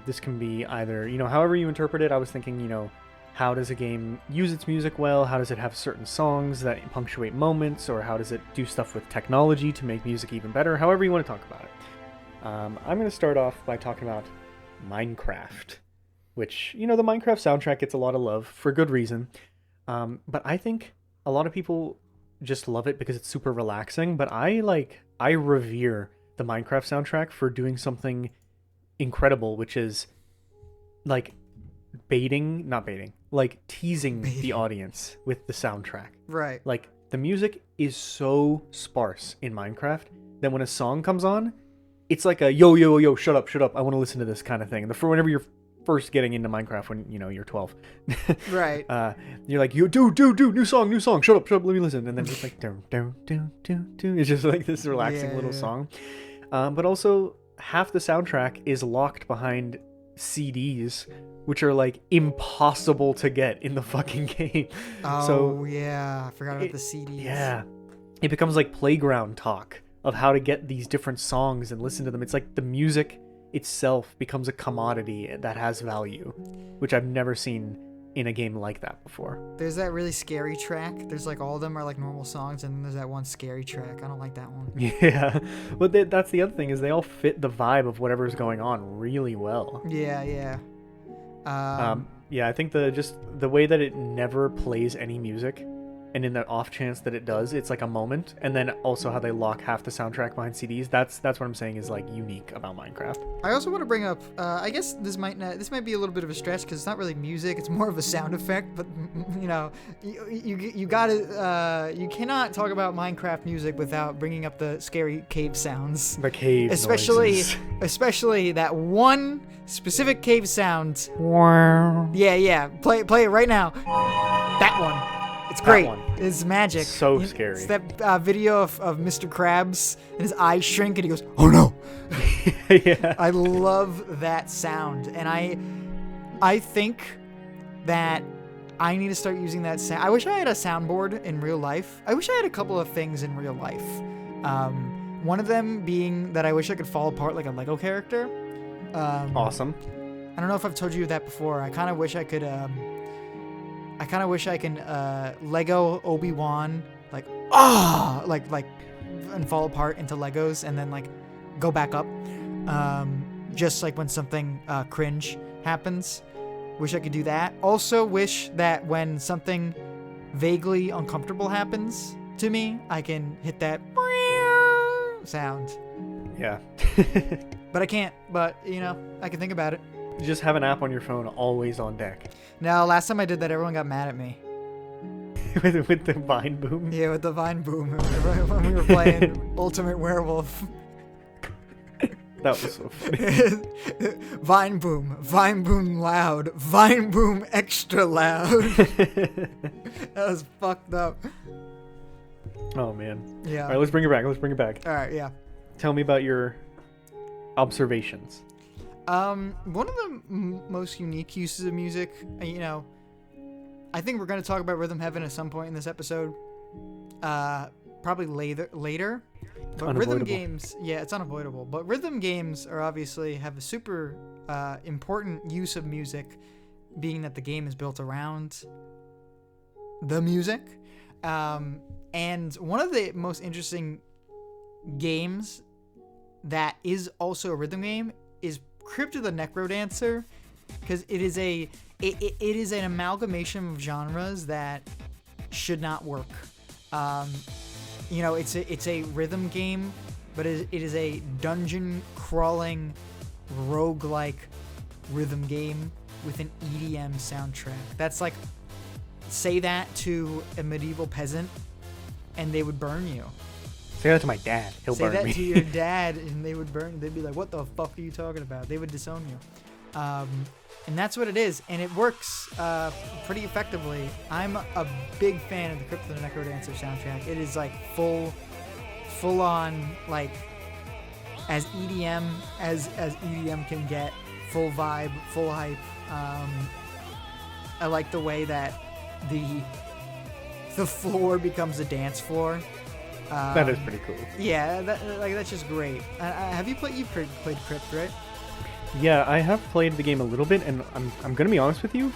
This can be either, however you interpret it. I was thinking, how does a game use its music well? How does it have certain songs that punctuate moments? Or how does it do stuff with technology to make music even better? However you want to talk about it. I'm going to start off by talking about Minecraft, which, the Minecraft soundtrack gets a lot of love for good reason. But I think a lot of people just love it because it's super relaxing. But I revere the Minecraft soundtrack for doing something incredible, which is teasing the audience with the soundtrack. Right. The music is so sparse in Minecraft that when a song comes on, it's like a yo yo yo, shut up, I want to listen to this kind of thing. For whenever you're first getting into Minecraft, when you're 12, Right. you're like, yo, dude, new song, shut up, let me listen, and then it's like do. It's just like this relaxing little song. But also half the soundtrack is locked behind CDs, which are like impossible to get in the fucking game. Oh, so yeah, I forgot about the CDs. Yeah, it becomes like playground talk of how to get these different songs and listen to them. It's like the music itself becomes a commodity that has value, which I've never seen in a game like that before. There's that really scary track. There's like all of them are like normal songs, and then there's that one scary track. I don't like that one. Yeah, but that's the other thing, is they all fit the vibe of whatever's going on really well. Yeah. Yeah, I think the way that it never plays any music, and in the off chance that it does, it's like a moment, and then also how they lock half the soundtrack behind CDs. That's what I'm saying is like unique about Minecraft. I also want to bring up, I guess this might be a little bit of a stretch because it's not really music; it's more of a sound effect. But you gotta you cannot talk about Minecraft music without bringing up the scary cave sounds. The cave noises. Especially that one specific cave sound. Wow. Yeah. Play it right now. That one. It's great. That one. It's magic. So scary. It's that video of Mr. Krabs and his eyes shrink and he goes, "Oh no!" Yeah. I love that sound, and I think that I need to start using that sound. I wish I had a soundboard in real life. I wish I had a couple of things in real life. One of them being that I wish I could fall apart like a Lego character. Awesome. I don't know if I've told you that before. I kind of wish I could. I kind of wish I can Lego Obi-Wan like and fall apart into Legos and then like go back up, just like when something cringe happens. Wish I could do that. Also wish that when something vaguely uncomfortable happens to me, I can hit that sound. Yeah. But I can't. But I can think about it. You just have an app on your phone always on deck. No, last time I did that, everyone got mad at me. with the Vine Boom? Yeah, with the Vine Boom. When we were playing Ultimate Werewolf. That was so funny. Vine Boom loud, Vine Boom extra loud. That was fucked up. Oh, man. Yeah. All right, let's bring it back. All right, yeah. Tell me about your observations. One of the most unique uses of music, I think we're going to talk about Rhythm Heaven at some point in this episode. Probably later. But rhythm games, yeah, it's unavoidable. But rhythm games obviously have a super important use of music, being that the game is built around the music. And one of the most interesting games that is also a rhythm game is Crypt of the Necrodancer, because it is an amalgamation of genres that should not work. It's a rhythm game, but it is a dungeon crawling roguelike rhythm game with an EDM soundtrack. That's like, say that to a medieval peasant and they would burn you. Say that to my dad. He'll burn me. Say that to your dad and they would burn. They'd be like, "What the fuck are you talking about?" They would disown you. And that's what it is, and it works pretty effectively. I'm a big fan of the Crypt of the Necrodancer soundtrack. It is like full on, like as EDM as EDM can get, full vibe, full hype. I like the way that the floor becomes a dance floor. That is pretty cool. Yeah, that's just great. Have you played Crypt, right? Yeah, I have played the game a little bit, and I'm gonna be honest with you.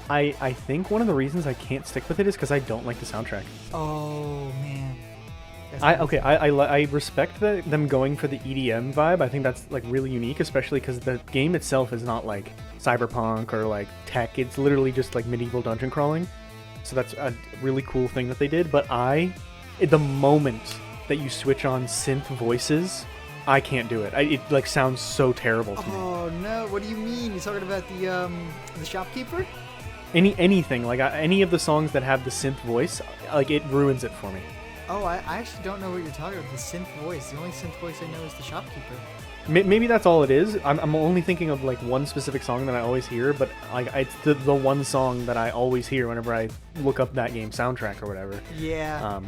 I think one of the reasons I can't stick with it is because I don't like the soundtrack. Oh man. I respect them going for the EDM vibe. I think that's like really unique, especially because the game itself is not like cyberpunk or like tech. It's literally just like medieval dungeon crawling. So that's a really cool thing that they did. But the moment that you switch on synth voices, I can't do it. It like sounds so terrible to me. Oh no! What do you mean? You're talking about the shopkeeper? Anything like any of the songs that have the synth voice, like it ruins it for me. Oh, I actually don't know what you're talking about. The synth voice. The only synth voice I know is the shopkeeper. Maybe that's all it is. I'm only thinking of like one specific song that I always hear, but like it's the one song that I always hear whenever I look up that game soundtrack or whatever. Yeah.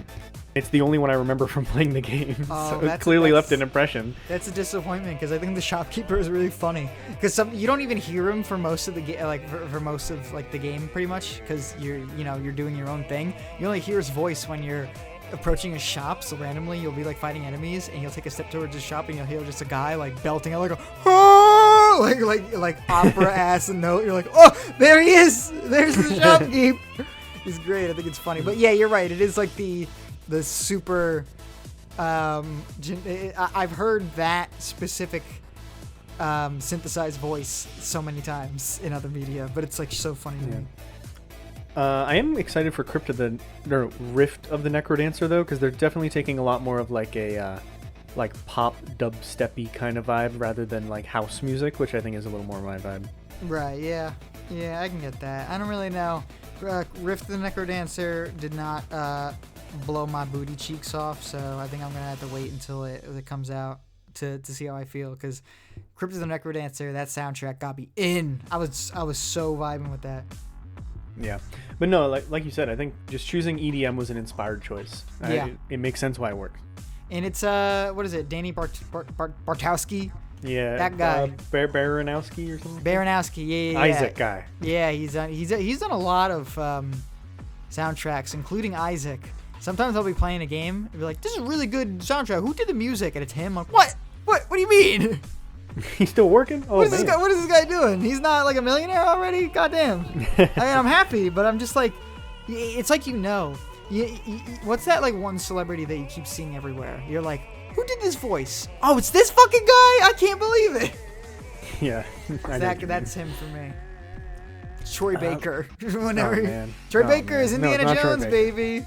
It's the only one I remember from playing the game, Oh, so it clearly left an impression. That's a disappointment because I think the shopkeeper is really funny because you don't even hear him for most of the game, like for most of like the game, pretty much, because you're doing your own thing. You only hear his voice when you're approaching a shop. So randomly you'll be like fighting enemies and you'll take a step towards the shop and you'll hear just a guy like belting out like a like opera ass note. You're like, oh, there he is. There's the shopkeep. He's great. I think it's funny. But yeah, you're right. It is like the super I've heard that specific synthesized voice so many times in other media, but it's like so funny to me. I am excited for Rift of the Necrodancer though, because they're definitely taking a lot more of like a like pop dubsteppy kind of vibe rather than like house music, which I think is a little more my vibe. Right, yeah, I can get that. I don't really know. Rift of the Necrodancer did not blow my booty cheeks off, so I think I'm gonna have to wait until it comes out to see how I feel, because Crypt of the Necrodancer, that soundtrack got me in. I was so vibing with that. Yeah, but no, like you said, I think just choosing EDM was an inspired choice. Yeah. It makes sense why it works. And it's what is it, Danny Bartowski? Yeah, that guy. Baranowski or something. Baranowski, yeah. Isaac guy. Yeah, he's done a lot of soundtracks, including Isaac. Sometimes I'll be playing a game and be like, "This is a really good soundtrack. Who did the music?" And it's him. I'm like, what? What do you mean? He's still working? Oh, what is this guy doing? He's not like a millionaire already? Goddamn. I mean, I'm happy, but I'm just like, it's like what's that like one celebrity that you keep seeing everywhere? You're like, who did this voice? Oh, it's this fucking guy? I can't believe it. Yeah. That's him for me. Troy Baker. Whenever. Oh, man. Troy Baker is Indiana Jones, baby.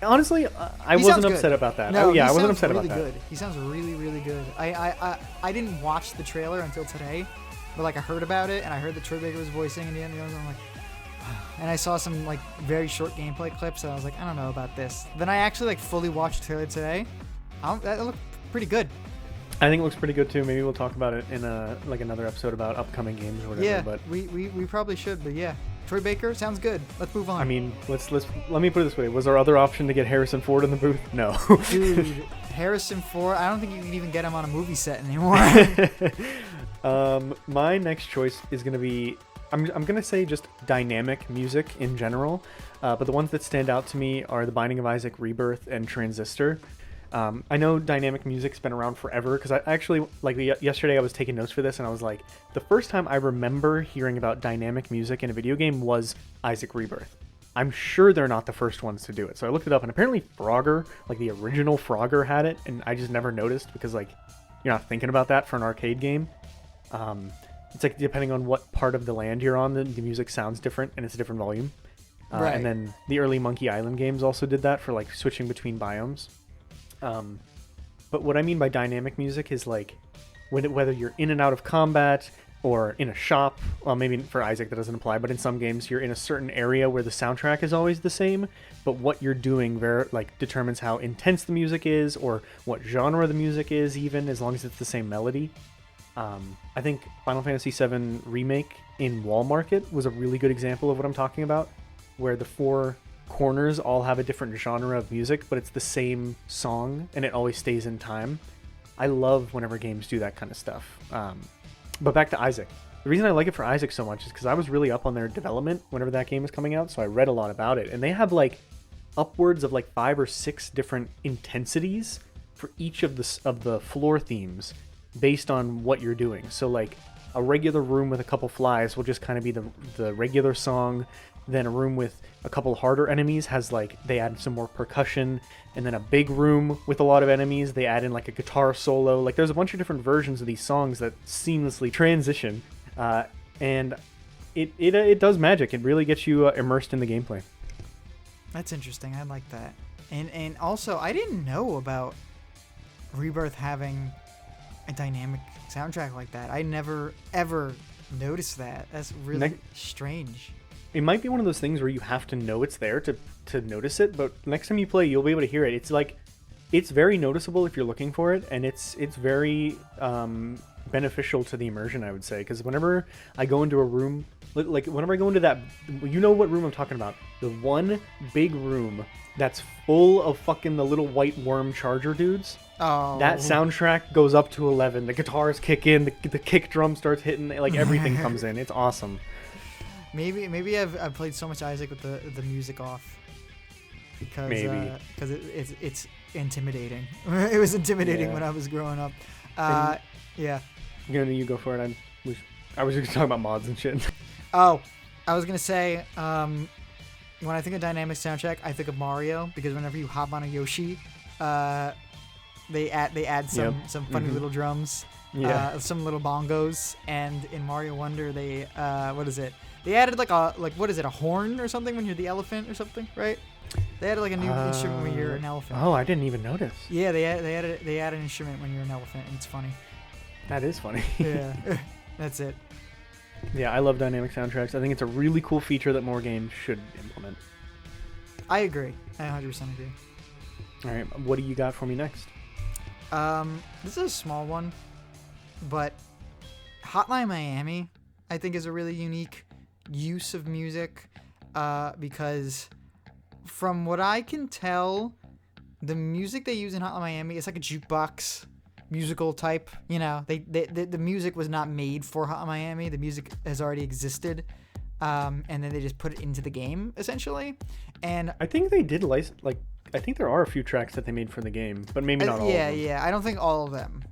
Honestly, I wasn't upset about that. No, I wasn't upset about that. He sounds really, really good. I didn't watch the trailer until today, but like I heard about it and I heard that Troy Baker was voicing Indiana Jones. And I'm like, and I saw some like very short gameplay clips and I was like, I don't know about this. Then I actually like fully watched the trailer today. That looked pretty good. I think it looks pretty good too. Maybe we'll talk about it in like another episode about upcoming games or whatever. Yeah, but we probably should. But yeah, Troy Baker sounds good. Let's move on. I mean, let me put it this way: was our other option to get Harrison Ford in the booth? No. Dude, Harrison Ford. I don't think you can even get him on a movie set anymore. My next choice is gonna be. I'm gonna say just dynamic music in general, but the ones that stand out to me are The Binding of Isaac, Rebirth, and Transistor. I know dynamic music's been around forever because I actually, like yesterday I was taking notes for this and I was like, the first time I remember hearing about dynamic music in a video game was Isaac Rebirth. I'm sure they're not the first ones to do it. So I looked it up and apparently Frogger, like the original Frogger had it, and I just never noticed because like you're not thinking about that for an arcade game. It's like depending on what part of the land you're on, the music sounds different and it's a different volume. Right. And then the early Monkey Island games also did that for like switching between biomes. But what I mean by dynamic music is like whether you're in and out of combat or in a shop. Well, maybe for Isaac that doesn't apply, but in some games you're in a certain area where the soundtrack is always the same, but what you're doing determines how intense the music is or what genre the music is, even as long as it's the same melody. I think Final Fantasy VII Remake in Wall Market was a really good example of what I'm talking about, where the four corners all have a different genre of music, but it's the same song and it always stays in time. I love whenever games do that kind of stuff. But back to Isaac. The reason I like it for Isaac so much is because I was really up on their development whenever that game was coming out, so I read a lot about it. And they have like upwards of like 5 or 6 different intensities for each of the floor themes based on what you're doing. So like a regular room with a couple flies will just kind of be the regular song. Then a room with a couple harder enemies has like, they add some more percussion. And then a big room with a lot of enemies, they add in like a guitar solo. Like there's a bunch of different versions of these songs that seamlessly transition. And it does magic. It really gets you immersed in the gameplay. That's interesting. I like that. And also, I didn't know about Rebirth having a dynamic soundtrack like that. I never, ever noticed that. That's really strange. It might be one of those things where you have to know it's there to notice it, but next time you play, you'll be able to hear it. It's like, it's very noticeable if you're looking for it, and it's very beneficial to the immersion, I would say, because whenever I go into a room, like whenever I go into that, you know what room I'm talking about, the one big room that's full of fucking the little white worm charger dudes. Oh, That soundtrack goes up to 11. The guitars kick in, the kick drum starts hitting, like everything comes in. It's awesome. maybe I've played so much Isaac with the music off because Maybe. It's intimidating. It was intimidating Yeah. when I was growing up. And- Yeah. You go for it. I was just talking about mods and shit. Oh, I was gonna say, when I think of dynamic soundtrack, I think of Mario because whenever you hop on a Yoshi, they add some funny little drums, some little bongos, and in Mario Wonder they what is it? They added a horn or something when you're the elephant or something, right? They added like a new instrument when you're an elephant. Oh, I didn't even notice. Yeah, they added an instrument when you're an elephant, and it's funny. That is funny. Yeah, that's it. Yeah, I love dynamic soundtracks. I think it's a really cool feature that more games should implement. I agree. I 100% agree. All right, what do you got for me next? This is a small one, but Hotline Miami, I think, is a really unique use of music, because from what I can tell, the music they use in Hotline Miami is like a jukebox musical type. You know, the music was not made for Hotline Miami. The music has already existed, and then they just put it into the game essentially. And I think they did I think there are a few tracks that they made for the game, but maybe not all of them. Yeah, I don't think all of them,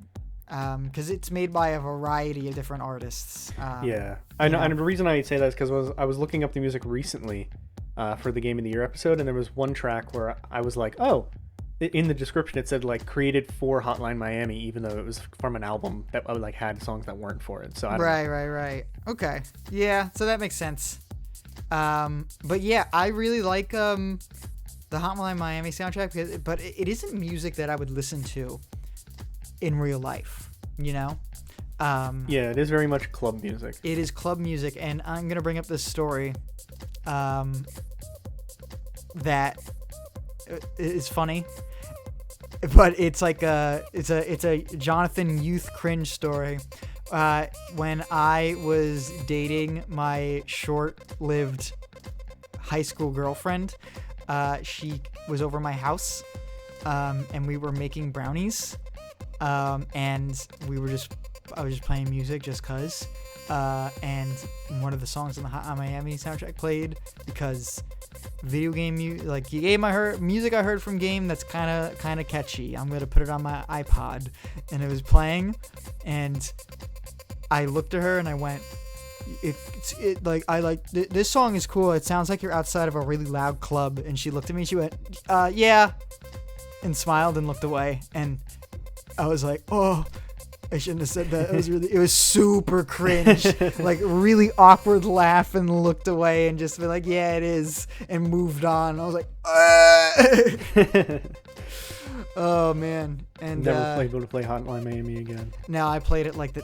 because it's made by a variety of different artists. Yeah, I know. And the reason I say that is because I was looking up the music recently for the Game of the Year episode, and there was one track where I was like, oh, in the description it said like created for Hotline Miami, even though it was from an album that like had songs that weren't for it. So I don't know. Right. Okay, yeah, so that makes sense. But yeah, I really like the Hotline Miami soundtrack, but it isn't music that I would listen to in real life, you know? Yeah, it is very much club music. It is club music, and I'm gonna bring up this story that is funny, but it's like it's a Jonathan Youth cringe story. When I was dating my short-lived high school girlfriend, she was over my house, and we were making brownies, and I was just playing music just cause, and one of the songs on the Hot Miami soundtrack played because video game music I heard from game that's kind of catchy. I'm gonna put it on my iPod, and it was playing, and I looked at her and I went, this song is cool. It sounds like you're outside of a really loud club. And she looked at me and she went, yeah, and smiled and looked away. And I was like, oh, I shouldn't have said that. It was super cringe, like really awkward laugh, and looked away and just be like, yeah, it is, and moved on. I was like, oh man, and Never able to play Hotline Miami again. No, I played it like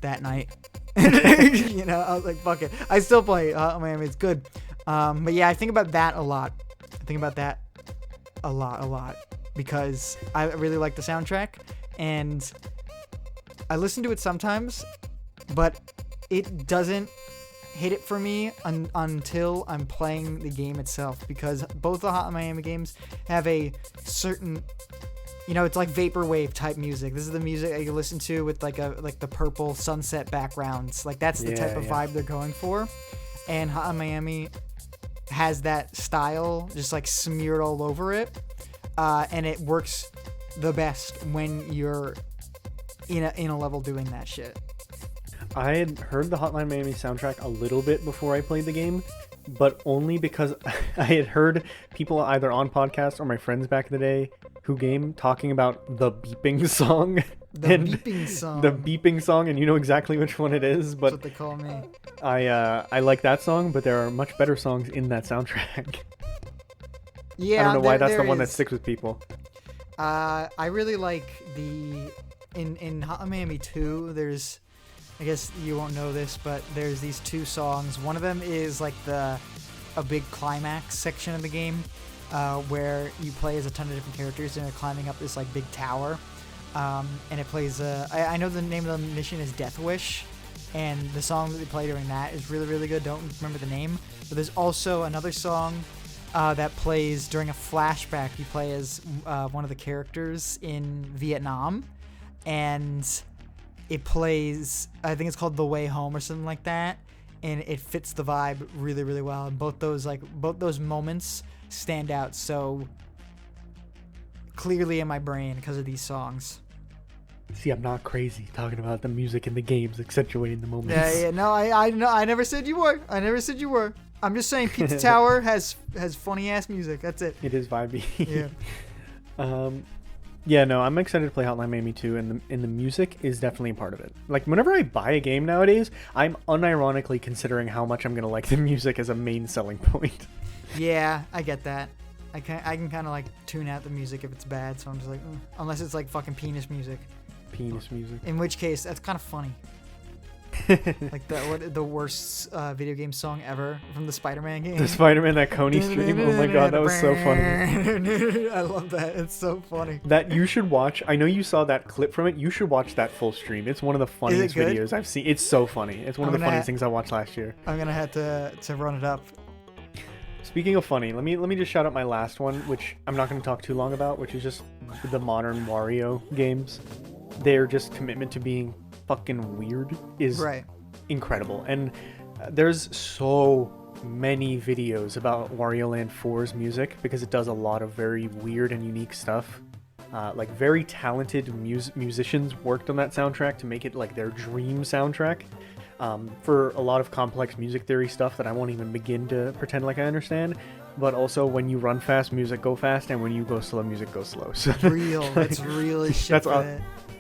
that night. You know, I was like, fuck it. I still play Hotline Miami. It's good. But yeah, I think about that a lot. A lot because I really like the soundtrack, and I listen to it sometimes, but it doesn't hit it for me until I'm playing the game itself, because both the Hotline Miami games have a certain, you know, it's like vaporwave type music. This is the music that you listen to with like the purple sunset backgrounds. Like that's the type of vibe they're going for. And Hotline Miami has that style just like smeared all over it. And it works the best when you're in a level doing that shit. I had heard the Hotline Miami soundtrack a little bit before I played the game, but only because I had heard people either on podcasts or my friends back in the day who game talking about the beeping song. The beeping song, and you know exactly which one it is, but that's what they call me. I like that song, but there are much better songs in that soundtrack. Yeah, I don't know why that's the one that sticks with people. I really like in Hotline Miami 2, there's, I guess you won't know this, but there's these two songs. One of them is like a big climax section of the game, where you play as a ton of different characters and you're climbing up this like big tower. And it plays. I know the name of the mission is Death Wish, and the song that they play during that is really really good. Don't remember the name, but there's also another song that plays during a flashback. You play as one of the characters in Vietnam, and it plays. I think it's called The Way Home or something like that, and it fits the vibe really really well. And both those moments stand out so clearly in my brain because of these songs. See, I'm not crazy talking about the music in the games accentuating the moments. Yeah. No, I never said you were. I'm just saying Pizza Tower has funny ass music. That's it. It is vibey. Yeah. Yeah, no, I'm excited to play Hotline Miami 2, and the music is definitely a part of it. Like, whenever I buy a game nowadays, I'm unironically considering how much I'm going to like the music as a main selling point. Yeah, I get that. I can kind of like tune out the music if it's bad, so I'm just like, unless it's like fucking penis music. Penis music. In which case, that's kind of funny. Like the worst video game song ever from the Spider-Man game. The Spider-Man, that Coney stream. Oh my god, that was so funny. I love that. It's so funny. That you should watch. I know you saw that clip from it. You should watch that full stream. It's one of the funniest videos I've seen. It's so funny. It's one of the funniest things I watched last year. I'm gonna have to run it up. Speaking of funny, let me just shout out my last one, which I'm not going to talk too long about, which is just the modern Wario games. Their just commitment to being fucking weird is incredible. And there's so many videos about Wario Land 4's music because it does a lot of very weird and unique stuff. Like very talented musicians worked on that soundtrack to make it like their dream soundtrack. For a lot of complex music theory stuff that I won't even begin to pretend like I understand. But also, when you run fast, music go fast, and when you go slow, music goes slow. So that's real as shit.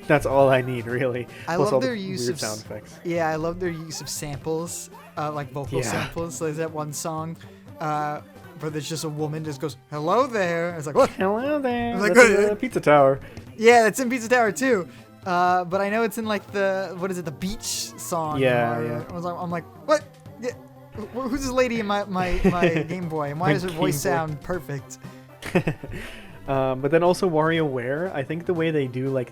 That's all I need, really. I Plus love their use of sound effects. Yeah, I love their use of samples, like vocal samples. So there's that one song where there's just a woman just goes, "Hello there." It's like, what? Hello there. Like, that's Pizza Tower. Yeah, that's in Pizza Tower too. But I know it's in like the beach song. Yeah. I'm like, what? Yeah. Who's this lady in my Game Boy? And why does her voice sound perfect? But then also WarioWare, I think the way they do like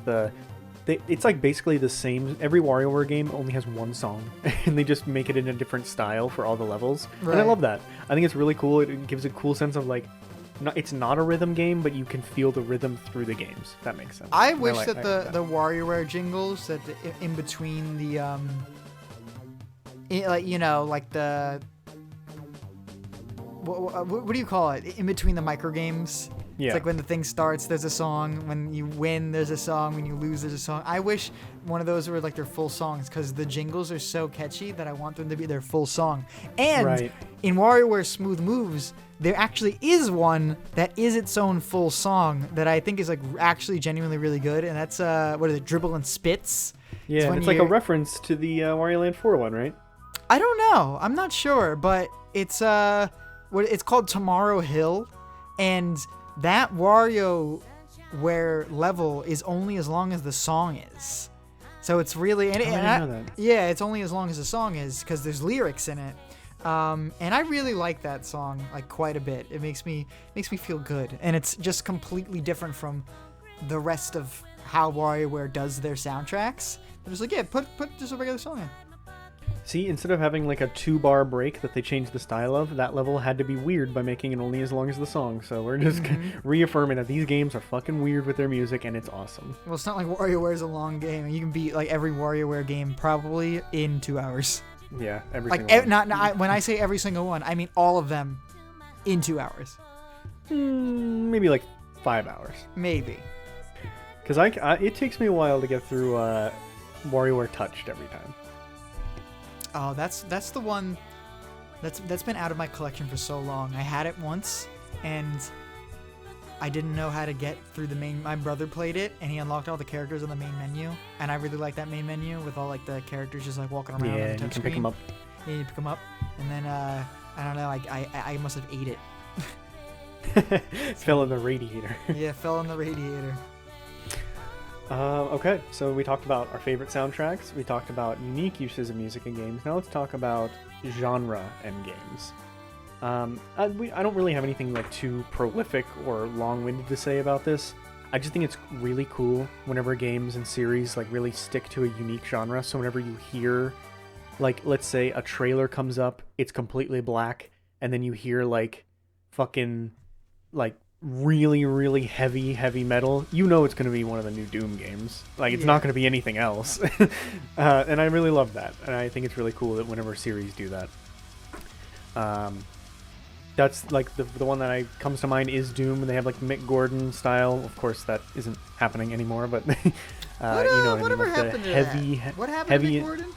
it's like basically the same. Every WarioWare game only has one song, and they just make it in a different style for all the levels. Right. And I love that. I think it's really cool. It gives a cool sense of like, it's not a rhythm game, but you can feel the rhythm through the games. That makes sense. I wish that the WarioWare jingles that in between the what do you call it? In between the micro games. Yeah. It's like when the thing starts, there's a song. When you win, there's a song. When you lose, there's a song. I wish one of those were like their full songs because the jingles are so catchy that I want them to be their full song. And in WarioWare Smooth Moves, there actually is one that is its own full song that I think is like actually genuinely really good. And that's what is it? Dribble and Spits. Yeah, it's like a reference to the Wario Land 4 one, right? I don't know. I'm not sure, but it's it's called Tomorrow Hill, and that WarioWare level is only as long as the song is. So it's really it's only as long as the song is because there's lyrics in it. And I really like that song like quite a bit. It makes me feel good, and it's just completely different from the rest of how WarioWare does their soundtracks. They're just like, put just a regular song in. See, instead of having like a 2-bar break that they changed the style of, that level had to be weird by making it only as long as the song. So we're just reaffirming that these games are fucking weird with their music, and it's awesome. Well, it's not like WarioWare is a long game. You can beat like every WarioWare game probably in 2 hours. Yeah, every single one. When I say every single one, I mean all of them in 2 hours. Maybe like 5 hours. Maybe. Because it takes me a while to get through WarioWare Touched every time. Oh, that's the one that's been out of my collection for so long. I had it once, and I didn't know how to get through the main. My brother played it, and he unlocked all the characters on the main menu, and I really like that main menu with all like the characters just like walking around on the touchscreen. You can pick them up. Yeah, you pick them up, and then I don't know. I must have ate it. Fell in the radiator. Yeah, fell in the radiator. Okay, so we talked about our favorite soundtracks. We talked about unique uses of music in games. Now let's talk about genre and games. I don't really have anything like too prolific or long-winded to say about this. I just think it's really cool whenever games and series like really stick to a unique genre. So whenever you hear, like, let's say a trailer comes up, it's completely black, and then you hear like fucking like really really heavy metal, you know it's going to be one of the new Doom games. Like it's not going to be anything else. And I really love that, and I think it's really cool that whenever series do that. That's like the one that comes to mind is Doom. They have like Mick Gordon style. Of course, that isn't happening anymore. But you know what I mean? Like happened to that? What happened to Mick Gordon?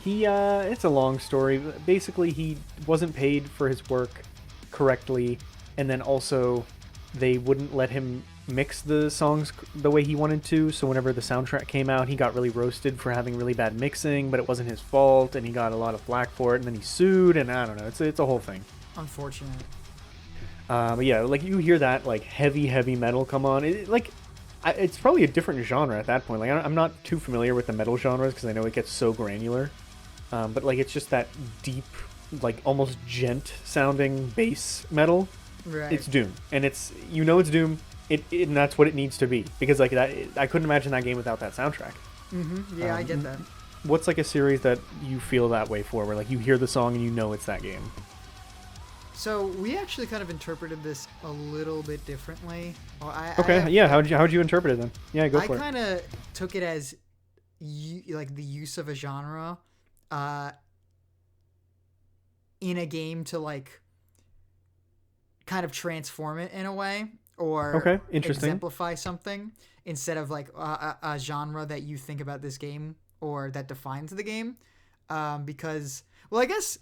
He it's a long story. Basically, he wasn't paid for his work correctly, and then also they wouldn't let him mix the songs the way he wanted to. So whenever the soundtrack came out, he got really roasted for having really bad mixing, but it wasn't his fault, and he got a lot of flack for it. And then he sued, and I don't know. It's a whole thing. Unfortunate. But yeah, like you hear that like heavy metal come on, it's probably a different genre at that point. Like I'm not too familiar with the metal genres because I know it gets so granular. But like it's just that deep, like almost gent sounding bass metal. Right. It's Doom, and it's Doom. And that's what it needs to be, because like that, I couldn't imagine that game without that soundtrack. Yeah, I get that. What's like a series that you feel that way for, where like you hear the song and you know it's that game? So we actually kind of interpreted this a little bit differently. Well, How'd you interpret it then? Yeah, go for it. I kind of took it as like the use of a genre in a game to like kind of transform it in a way, or exemplify something, instead of like a genre that you think about this game or that defines the game. Because, well, I guess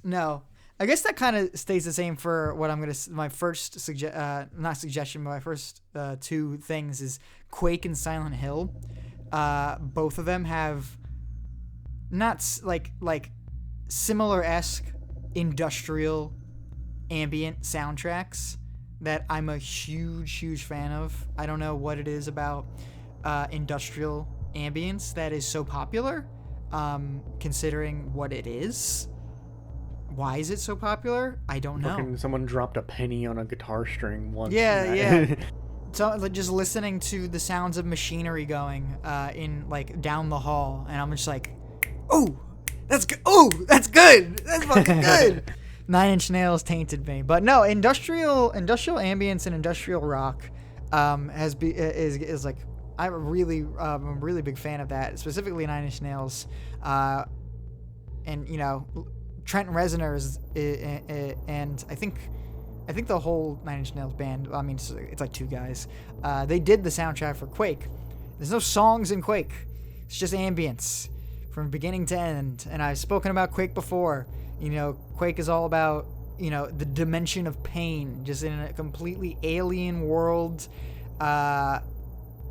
that kind of stays the same for what I'm my first not suggestion, but my first two things is Quake and Silent Hill. Both of them have not like similar-esque industrial ambient soundtracks that I'm a huge fan of. I don't know what it is about industrial ambience that is so popular, considering what it is. Why is it so popular? I don't know. Someone dropped a penny on a guitar string once. Yeah. So like, just listening to the sounds of machinery going in like down the hall, and I'm just like, oh, that's good. Oh, that's good. That's fucking good. Nine Inch Nails tainted me, but no, industrial ambience and industrial rock is like, I'm a really big fan of that, specifically Nine Inch Nails, and you know, Trent Reznor is, and I think the whole Nine Inch Nails band. I mean, it's like two guys. They did the soundtrack for Quake. There's no songs in Quake. It's just ambience from beginning to end. And I've spoken about Quake before. You know, Quake is all about, you know, the dimension of pain, just in a completely alien world,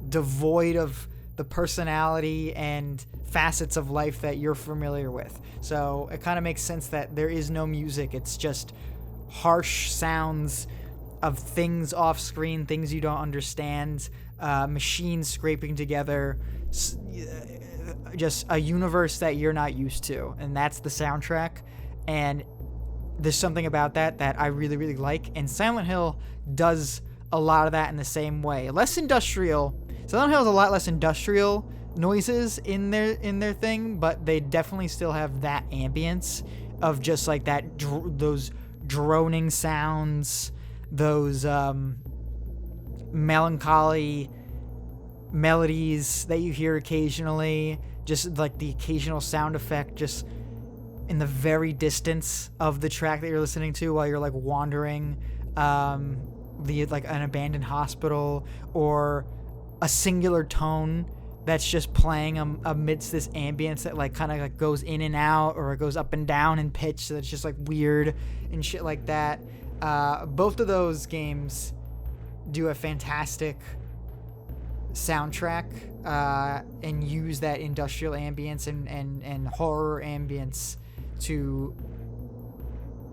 devoid of the personality and facets of life that you're familiar with. So it kind of makes sense that there is no music. It's just harsh sounds of things off screen, things you don't understand, machines scraping together, just a universe that you're not used to. And that's the soundtrack. And there's something about that I really like. And Silent Hill does a lot of that in the same way. Less industrial. Silent Hill has a lot less industrial noises in their thing, but they definitely still have that ambience of just like that, those droning sounds, those melancholy melodies that you hear occasionally, just like the occasional sound effect just in the very distance of the track that you're listening to while you're like wandering like an abandoned hospital, or a singular tone that's just playing amidst this ambience that like kind of like goes in and out, or it goes up and down in pitch, so that's just like weird and shit like that. Both of those games do a fantastic soundtrack and use that industrial ambience and horror ambience to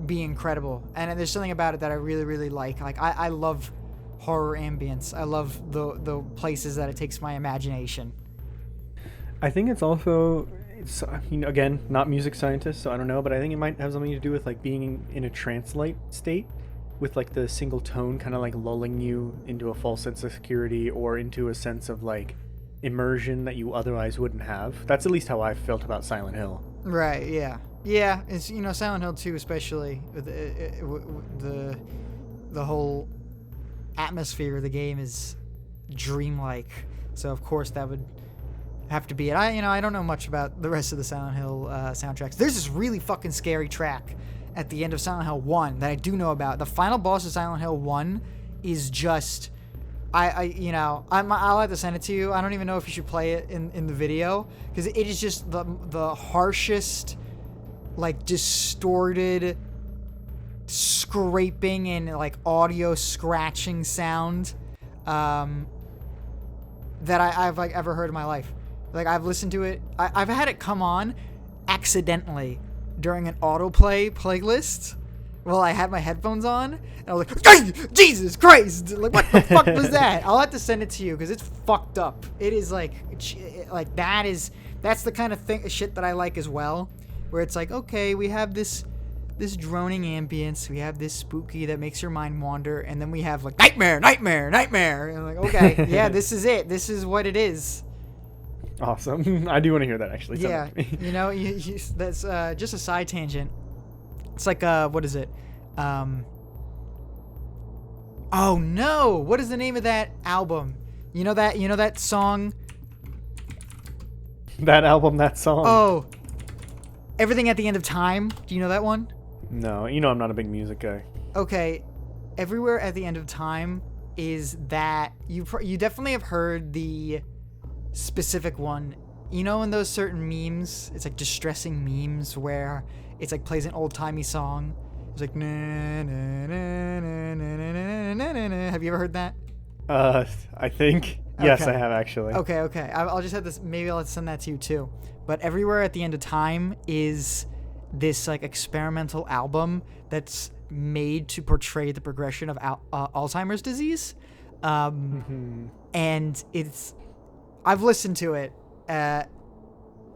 be incredible. And there's something about it that I really like. Like I love horror ambience. I love the places that it takes my imagination. I think it's also, it's, again, not music scientist, so I don't know, but I think it might have something to do with like being in a trance-like state, with like the single tone kind of like lulling you into a false sense of security or into a sense of like immersion that you otherwise wouldn't have. That's at least how I felt about Silent Hill. Right. Yeah. Yeah. It's Silent Hill 2 especially with the whole atmosphere of the game is dreamlike. So of course that would have to be it. I don't know much about the rest of the Silent Hill soundtracks. There's this really fucking scary track at the end of Silent Hill 1 that I do know about. The final boss of Silent Hill 1 is just I'll have to send it to you. I don't even know if you should play it in the video because it is just the harshest, like distorted scraping and like audio scratching sound that I've like ever heard in my life. Like I've listened to it. I've had it come on accidentally during an autoplay playlist while I had my headphones on, and I was like, Jesus Christ! Like, what the fuck was that? I'll have to send it to you because it's fucked up. It is like that's the kind of shit that I like as well, where it's like, okay, we have this droning ambience, we have this spooky that makes your mind wander, and then we have like nightmare, and I'm like, okay, yeah, this is it. This is what it is. Awesome. I do want to hear that actually. Yeah, that's just a side tangent. It's like what is it? Oh no! What is the name of that album? You know that song? That album, that song. Oh, Everything at the End of Time. Do you know that one? No, I'm not a big music guy. Okay, Everywhere at the End of Time is that you definitely have heard the specific one. You know, in those certain memes, it's like distressing memes where it's like plays an old-timey song. It's like na na na na na na na na na. Have you ever heard that? I think yes, Okay. I have actually. Okay. I'll just have this. Maybe I'll send that to you too. But Everywhere at the End of Time is this like experimental album that's made to portray the progression of Alzheimer's disease, and I've listened to it, and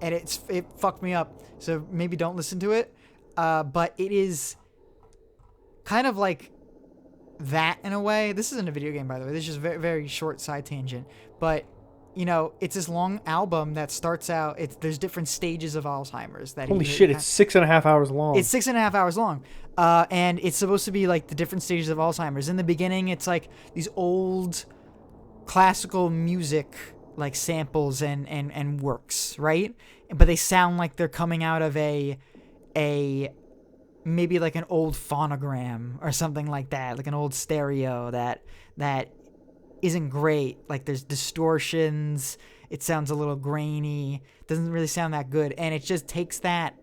it fucked me up. So maybe don't listen to it. But it is kind of like that in a way. This isn't a video game, by the way. This is just a very, very short side tangent. But, it's this long album that starts out, there's different stages of Alzheimer's. Holy shit, it's 6.5 hours long. It's 6.5 hours long. And it's supposed to be like the different stages of Alzheimer's. In the beginning, it's like these old classical music like samples and works, right? But they sound like they're coming out of a maybe like an old phonogram or something like that, like an old stereo that isn't great. Like there's distortions, it sounds a little grainy, doesn't really sound that good, and it just takes that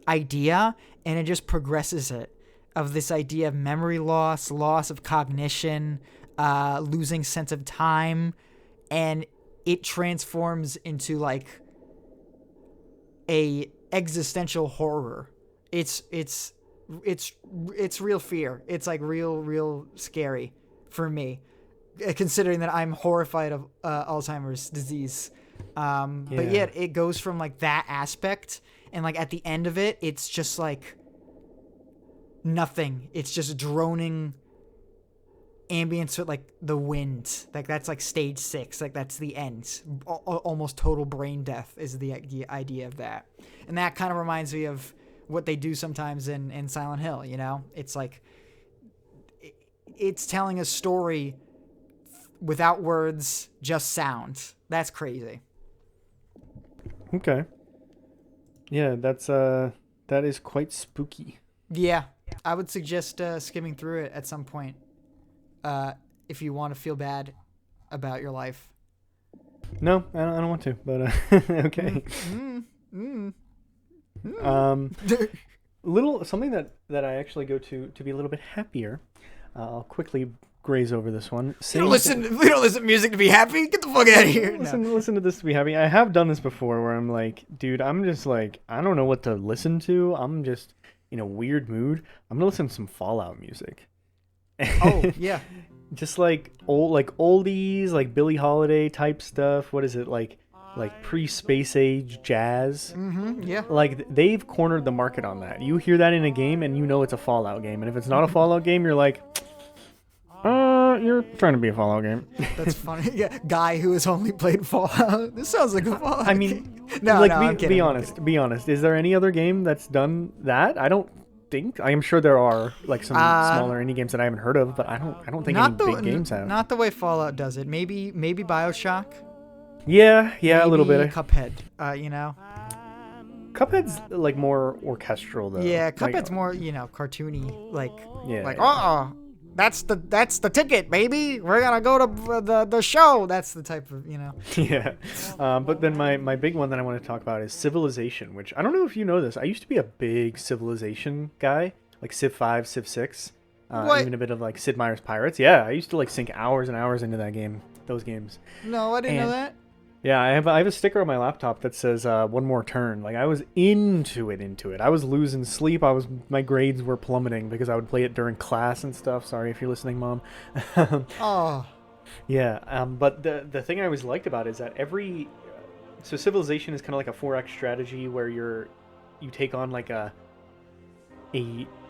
idea and it just progresses it, of this idea of memory loss of cognition, losing sense of time, and it transforms into like a existential horror. It's real fear. It's like real scary for me, considering that I'm horrified of Alzheimer's disease. But yet it goes from like that aspect, and like at the end of it, it's just like nothing. It's just droning ambience with like the wind. Like that's like stage 6. Like that's the end. Almost total brain death is the idea of that. And that kind of reminds me of what they do sometimes in Silent Hill. It's like it's telling a story without words, just sound. That's crazy. Okay. Yeah, that is quite spooky. Yeah, I would suggest skimming through it at some point, if you want to feel bad about your life. No, I don't want to, but okay. Something that I actually go to be a little bit happier. I'll quickly graze over this one. We don't listen to music to be happy. Get the fuck out of here. Listen to this to be happy. I have done this before where I'm like, dude, I'm just like, I don't know what to listen to. I'm just in a weird mood. I'm gonna listen to some Fallout music. Oh yeah. Just like oldies, like Billie Holiday type stuff. What is it like? like pre-space age jazz. Yeah. Like they've cornered the market on that. You hear that in a game and you know it's a Fallout game. And if it's not a Fallout game, you're like, you're trying to be a Fallout game. That's funny. Yeah, guy who has only played Fallout. This sounds like a Fallout. I mean, game. No, like I'm kidding. be honest. Be honest. Is there any other game that's done that? I don't think. I am sure there are like some smaller indie games that I haven't heard of, but I don't think any big games have. Not the way Fallout does it. Maybe BioShock. Yeah, Maybe a little bit. Cuphead. You know. Cuphead's like more orchestral though. Yeah, Cuphead's like, more cartoony. Like that's the ticket, baby. We're gonna go to the show. That's the type of Yeah, but then my big one that I want to talk about is Civilization, which I don't know if you know this. I used to be a big Civilization guy, like Civ 5, Civ 6, even a bit of like Sid Meier's Pirates. Yeah, I used to like sink hours and hours into those games. No, I didn't know that. Yeah, I have a sticker on my laptop that says one more turn. Like I was into it. I was losing sleep. My grades were plummeting because I would play it during class and stuff. Sorry if you're listening, Mom. Oh. Yeah, but the thing I always liked about it is that so Civilization is kind of like a 4X strategy where you take on like a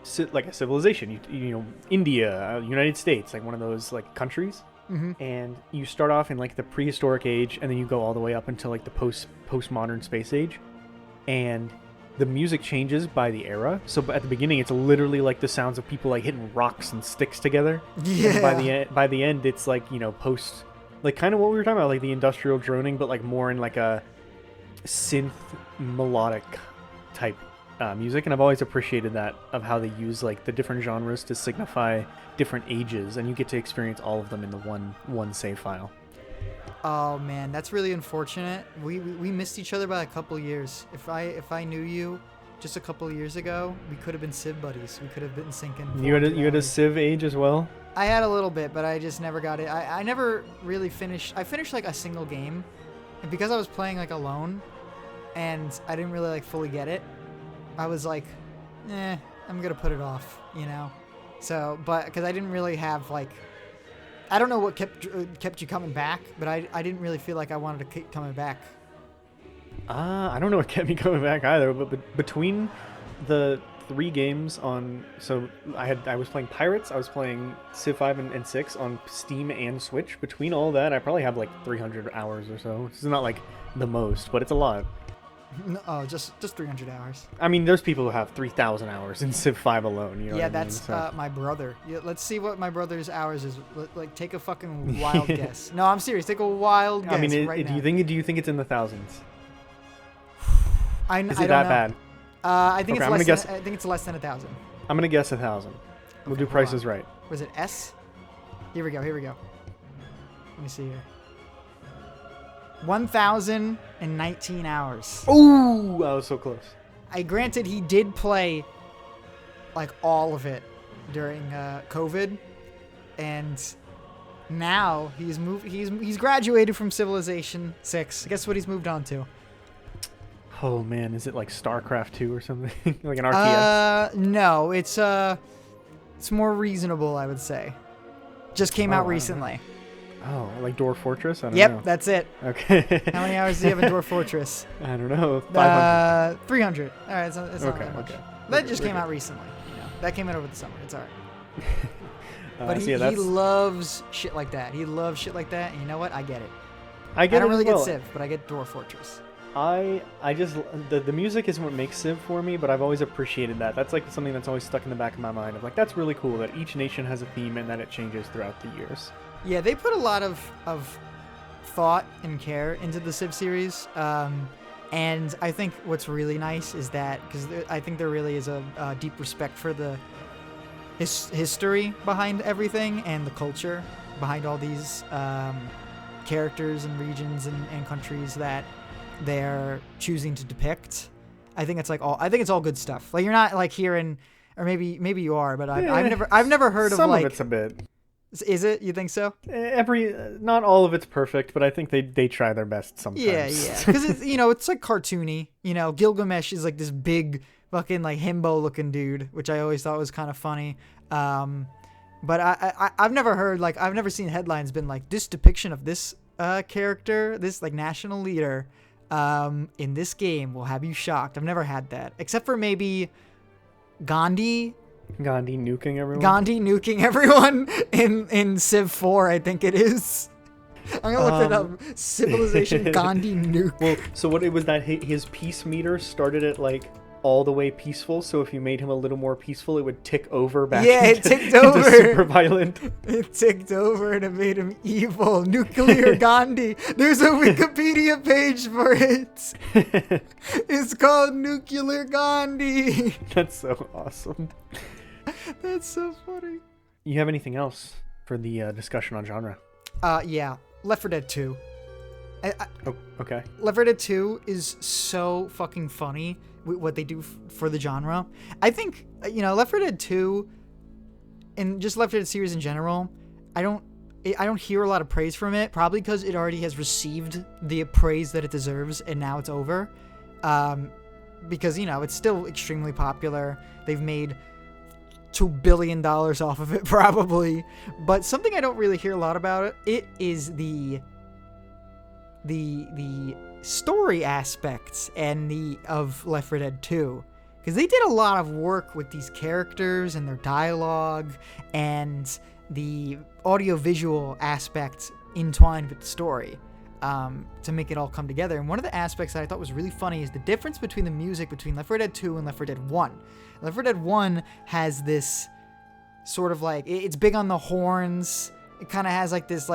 civilization. You know, India, United States, like one of those like countries. Mm-hmm. And you start off in like the prehistoric age, and then you go all the way up until like the postmodern space age, and the music changes by the era. So at the beginning, it's literally like the sounds of people like hitting rocks and sticks together. Yeah. And by the end, it's like post, like kind of what we were talking about, like the industrial droning, but like more in like a synth melodic type music. And I've always appreciated that of how they use like the different genres to signify different ages, and you get to experience all of them in the one save file. Oh man, that's really unfortunate. We missed each other by a couple years. If I knew you just a couple years ago, we could have been Civ buddies. We could have been syncing. You had a Civ age as well? I had a little bit, but I just never got it. I never really finished. I finished like a single game, and because I was playing like alone, and I didn't really like fully get it, I was like, I'm gonna put it off, So, but because I didn't really have like, I don't know what kept you coming back, but I didn't really feel like I wanted to keep coming back. I don't know what kept me coming back either, but between the 3 games so I was playing Pirates, I was playing Civ 5 and 6 on Steam and Switch. Between all that, I probably have like 300 hours or so. This is not like the most, but it's a lot. No, just 300 hours. I mean, there's people who have 3,000 hours in Civ 5 alone. You know yeah, what I mean? that's So. My brother. Yeah, let's see what my brother's hours is. Like, take a fucking wild guess. No, I'm serious. Take a wild guess. I mean, right do now. you think it's in the thousands? I Is don't it that know. bad? I think Okay, I think it's less than 1,000. I'm gonna guess 1,000. We'll Okay, do hold prices on. right. Was it S? Here we go. Let me see here. 1,019 hours. Ooh, I was so close. Granted, he did play like all of it during COVID, and now he's moved. He's graduated from Civilization 6. Guess what he's moved on to? Oh man, is it like StarCraft 2 or something? Like an RTS? No, it's more reasonable, I would say. Just came out recently. Oh, like Dwarf Fortress? I don't know. Yep, that's it. Okay. How many hours do you have in Dwarf Fortress? I don't know. 500. 300. All right, it's not that much. Okay. That just came out recently. That came out over the summer. It's all right. But so he that's, loves shit like that. He loves shit like that, and you know what? I get it. I don't it really as well. get Civ, but I get Dwarf Fortress. I just the music isn't what makes Civ for me, but I've always appreciated that. That's like something that's always stuck in the back of my mind of like that's really cool that each nation has a theme and that it changes throughout the years. Yeah, they put a lot of thought and care into the Civ series, and I think what's really nice is that because I think there really is a deep respect for the history behind everything and the culture behind all these characters and regions and countries that they're choosing to depict. I think it's all good stuff. Like you're not like hearing, or maybe you are, but I've never heard of some like. Some of it's a bit. Is it? You think so? Not all of it's perfect, but I think they try their best sometimes. Yeah. Because it's like cartoony. Gilgamesh is like this big fucking like himbo looking dude, which I always thought was kind of funny. But I've never heard I've never seen headlines been like this depiction of this character, this like national leader, in this game will have you shocked. I've never had that, except for maybe Gandhi. Gandhi nuking everyone. Gandhi nuking everyone in Civ 4, I think it is. I'm gonna look it up. Civilization Gandhi nuke. Well, so what it was that his peace meter started at like all the way peaceful. So if you made him a little more peaceful, it would tick over back. Yeah, it ticked over. Into super violent. It ticked over and it made him evil. Nuclear Gandhi. There's a Wikipedia page for it. It's called Nuclear Gandhi. That's so awesome. That's so funny. You have anything else for the discussion on genre? Yeah. Left 4 Dead 2. Okay. Left 4 Dead 2 is so fucking funny with what they do for the genre. I think, Left 4 Dead 2 and just Left 4 Dead series in general, I don't hear a lot of praise from it, probably because it already has received the praise that it deserves and now it's over. Because, it's still extremely popular. They've made $2 billion off of it probably, but something I don't really hear a lot about it is the story aspects of Left 4 Dead 2, because they did a lot of work with these characters and their dialogue and the audio-visual aspects entwined with the story, to make it all come together. And one of the aspects that I thought was really funny is the difference between the music between Left 4 Dead 2 and Left 4 Dead 1. Left 4 Dead 1 has this sort of like, it's big on the horns. It kind of has like this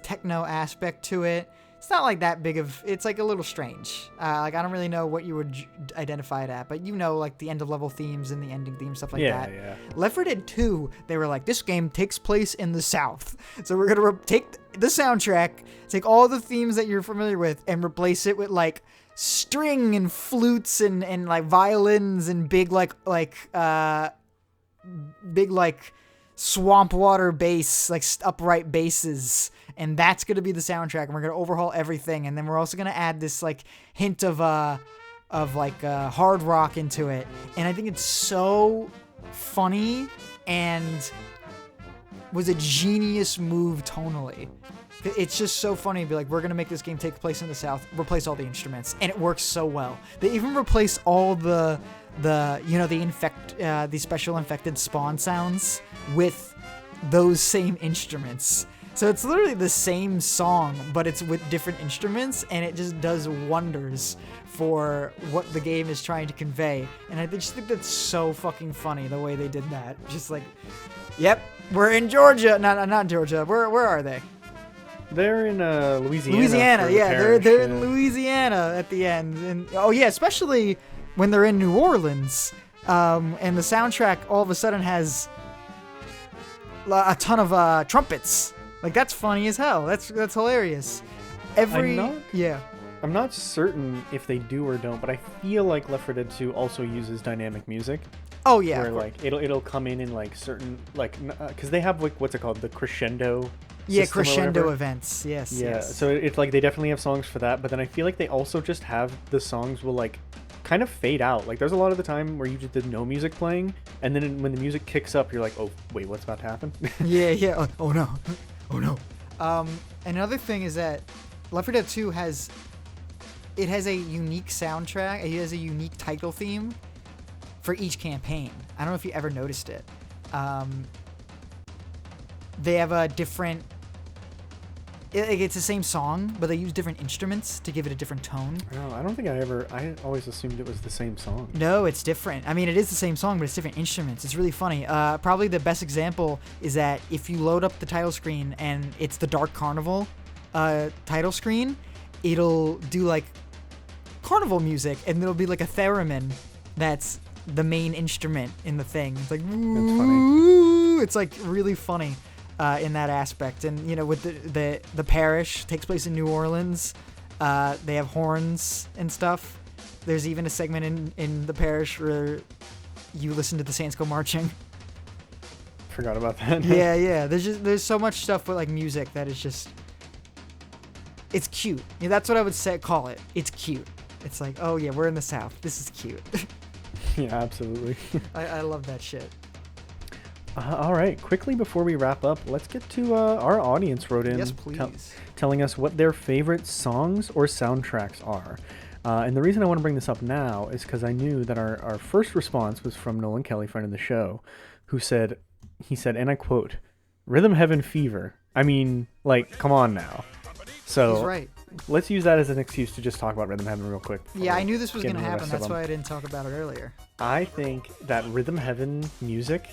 techno aspect to it. It's not like that big of, it's like a little strange. I don't really know what you would identify it at, but like the end of level themes and the ending theme, stuff like that. Yeah. Left 4 Dead 2, they were like, this game takes place in the South. So we're going to take the soundtrack, take all the themes that you're familiar with and replace it with like string and flutes and like violins and big swamp water bass, like upright basses, and that's gonna be the soundtrack. And we're gonna overhaul everything, and then we're also gonna add this like hint of hard rock into it. And I think it's so funny and was a genius move tonally. It's just so funny to be like, we're going to make this game take place in the South, replace all the instruments, and it works so well. They even replace all the special infected spawn sounds with those same instruments. So it's literally the same song, but it's with different instruments, and it just does wonders for what the game is trying to convey. And I just think that's so fucking funny, the way they did that. Just like, yep, we're in Georgia. Not Georgia. Where are they? They're in Louisiana. Louisiana, yeah. Parish, they're in Louisiana at the end. And especially when they're in New Orleans. And the soundtrack all of a sudden has a ton of trumpets. Like, that's funny as hell. That's hilarious. I'm not certain if they do or don't, but I feel like Left 4 Dead 2 also uses dynamic music. Oh yeah. Where like it'll come in like certain like because they have like what's it called, the crescendo. Yeah, crescendo events. Yes. Yeah. Yes. So it's like they definitely have songs for that, but then I feel like they also just have the songs will like kind of fade out. Like there's a lot of the time where you just did no music playing, and then when the music kicks up, you're like, oh wait, what's about to happen? Yeah. Oh no. Oh no. Another thing is that Left 4 Dead 2 has a unique soundtrack. It has a unique title theme for each campaign. I don't know if you ever noticed it. They have a different... It's the same song, but they use different instruments to give it a different tone. No, I don't think I always assumed it was the same song. No, it's different. I mean, it is the same song, but it's different instruments. It's really funny. Probably the best example is that if you load up the title screen and it's the Dark Carnival title screen, it'll do like carnival music, and there'll be like a theremin that's the main instrument in the thing. It's like, that's funny. It's like really funny. In that aspect, and with the parish takes place in New Orleans, they have horns and stuff. There's even a segment in the parish where you listen to the Saints go marching. Forgot about that. yeah. There's so much stuff with like music that is just, it's cute. Yeah, that's what I would call it. It's cute. It's like, oh yeah, we're in the South. This is cute. Yeah, absolutely. I love that shit. All right, quickly before we wrap up, let's get to our audience wrote in Yes, please. telling us what their favorite songs or soundtracks are. And the reason I want to bring this up now is because I knew that our first response was from Nolan Kelly, friend of the show, who said, and I quote, Rhythm Heaven Fever. I mean, like, come on now. So He's right. let's use that as an excuse to just talk about Rhythm Heaven real quick. Yeah, I knew this was get going to into the happen. rest of That's them. why I didn't talk about it earlier. I think that Rhythm Heaven music,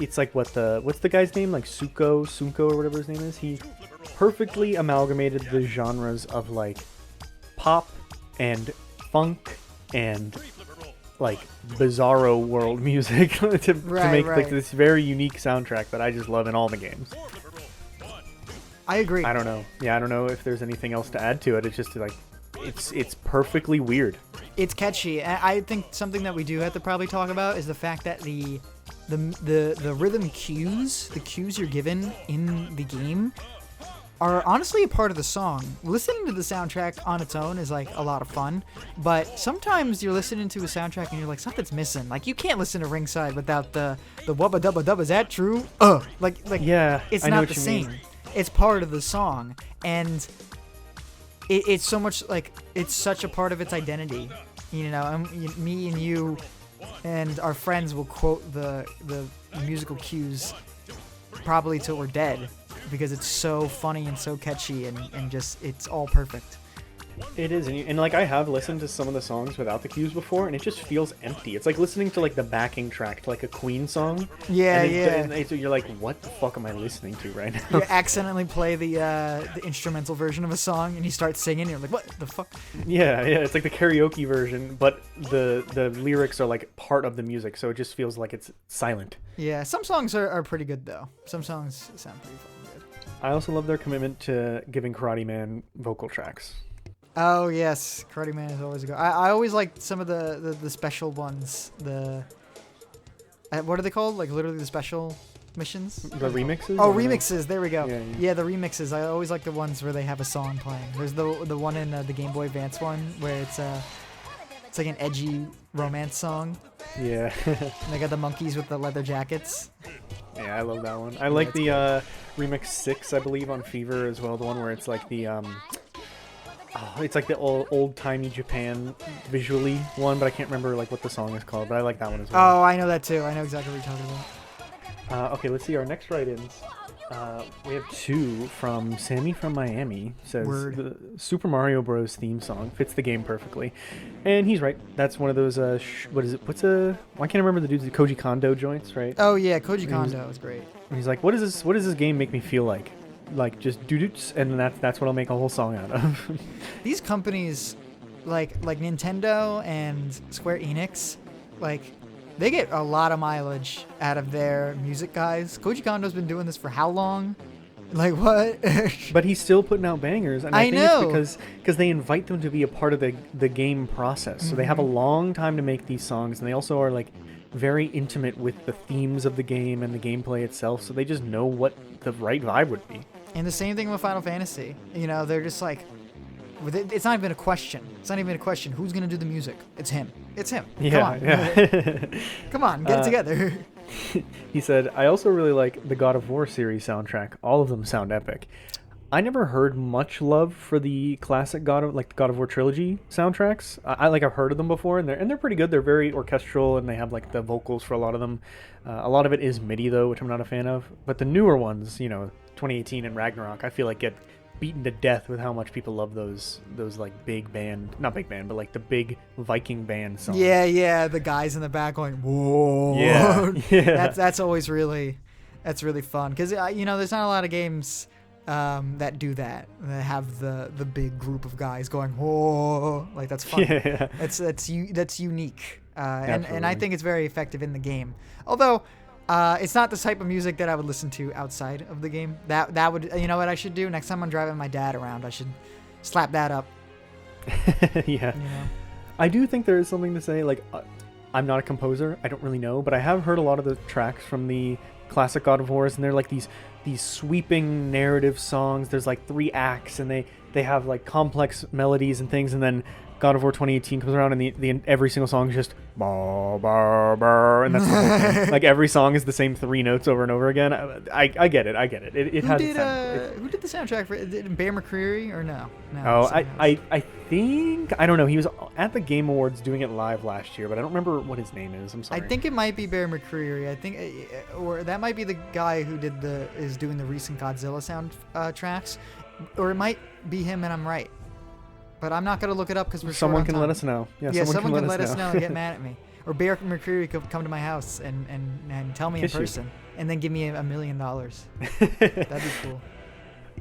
it's like what's the guy's name? Like Sunko or whatever his name is. He perfectly amalgamated the genres of like pop and funk and like bizarro world music to make like this very unique soundtrack that I just love in all the games. I agree. I don't know. Yeah, I don't know if there's anything else to add to it. It's just like it's perfectly weird. It's catchy. I think something that we do have to probably talk about is the fact that the rhythm cues, the cues you're given in the game, are honestly a part of the song. Listening to the soundtrack on its own is like a lot of fun, but sometimes you're listening to a soundtrack and you're like, something's missing. Like you can't listen to Ringside without the wubba dubba dub. Is that true? Like Yeah, it's I know not what the you same. mean. It's part of the song, and it's so much like it's such a part of its identity. You know, me and you and our friends will quote the musical cues probably till we're dead because it's so funny and so catchy and just it's all perfect. It is, and like I have listened to some of the songs without the cues before, and it just feels empty. It's like listening to like the backing track to like a Queen song. Yeah, and you're like, what the fuck am I listening to right now? You accidentally play the instrumental version of a song and you start singing. And you're like, what the fuck? Yeah, it's like the karaoke version, but the lyrics are like part of the music, so it just feels like it's silent. Yeah, some songs are pretty good though. Some songs sound pretty fucking good. I also love their commitment to giving Karate Man vocal tracks. Oh yes, Karate Man is always a go. I always liked some of the special ones. What are they called? Like literally the special missions. The remixes? Oh, remixes. There we go. Yeah. Yeah, the remixes. I always like the ones where they have a song playing. There's the one in the Game Boy Advance one where it's like an edgy romance song. Yeah. And they got the monkeys with the leather jackets. Yeah, I love that one. I like the remix 6, I believe, on Fever as well. The one where it's like the it's like the old-timey Japan visually one, but I can't remember like what the song is called, but I like that one as well. Oh, I know that too. I know exactly what you're talking about. Okay, let's see our next write-ins. We have 2 from Sammy from Miami. Says the Super Mario Bros. Theme song fits the game perfectly, and he's right. That's one of those. What is it? Why can't I remember the dude's Koji Kondo joints, right? Oh yeah, Koji Kondo is great. He's like, what is this? What does this game make me feel like? Like just doo-doots, and that's what I'll make a whole song out of. These companies, like Nintendo and Square Enix, like they get a lot of mileage out of their music guys. Koji Kondo's been doing this for how long? Like what? But he's still putting out bangers, and I think know. it's because they invite them to be a part of the game process. So they have a long time to make these songs, and they also are like very intimate with the themes of the game and the gameplay itself. So they just know what the right vibe would be. And the same thing with Final Fantasy. You know, they're just like, it's not even a question. It's not even a question. Who's gonna do the music? It's him. It's him. Yeah, Come on. yeah. Come on, get it together. He said, I also really like the God of War series soundtrack. All of them sound epic. I never heard much love for the classic God of War trilogy soundtracks. I've heard of them before, and they're pretty good. They're very orchestral, and they have like the vocals for a lot of them. A lot of it is MIDI though, which I'm not a fan of. But the newer ones, 2018 and Ragnarok, I feel like get beaten to death with how much people love those like big band, not big band, but like the big Viking band songs. Yeah, the guys in the back going, whoa. Yeah. That's always really fun because there's not a lot of games that do that have the big group of guys going whoa, like that's fun. Yeah. That's unique, and I think it's very effective in the game. Although it's not the type of music that I would listen to outside of the game. That would, you know what I should do next time I'm driving my dad around? I should slap that up. Yeah. I do think there is something to say. Like, I'm not a composer. I don't really know, but I have heard a lot of the tracks from the classic God of Wars, and they're like these sweeping narrative songs. There's like 3 acts, and they have like complex melodies and things, and then God of War 2018 comes around and every single song is just bah, bah, bah, and that's the whole thing. Like every song is the same 3 notes over and over again. I get it. It Who has did its who did the soundtrack for? Did Bear McCreary or no? No. Oh, someone else. I think I don't know. He was at the Game Awards doing it live last year, but I don't remember what his name is. I'm I sorry. think it might be Bear McCreary. I think, or that might be the guy who is doing the recent Godzilla sound tracks, or it might be him, and I'm right. But I'm not gonna look it up because we're Someone short can on let time. us know. Yeah, someone can let us know and get mad at me. Or Bear McCreary could come to my house and tell me Kiss in you. person, and then give me $1 million. That'd be cool.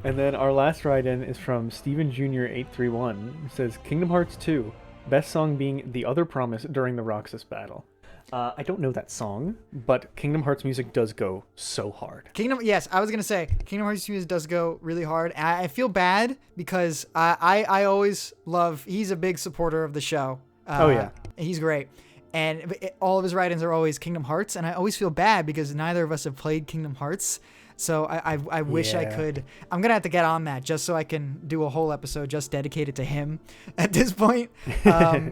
And then our last write-in is from Steven Jr. 831. It says Kingdom Hearts 2, best song being The Other Promise during the Roxas battle. I don't know that song, but Kingdom Hearts music does go so hard. Yes, I was gonna say Kingdom Hearts music does go really hard. And I feel bad because I always love. He's a big supporter of the show. Oh yeah, he's great, and all of his write-ins are always Kingdom Hearts, and I always feel bad because neither of us have played Kingdom Hearts. So I wish I Yeah. could. I'm gonna have to get on that just so I can do a whole episode just dedicated to him at this point,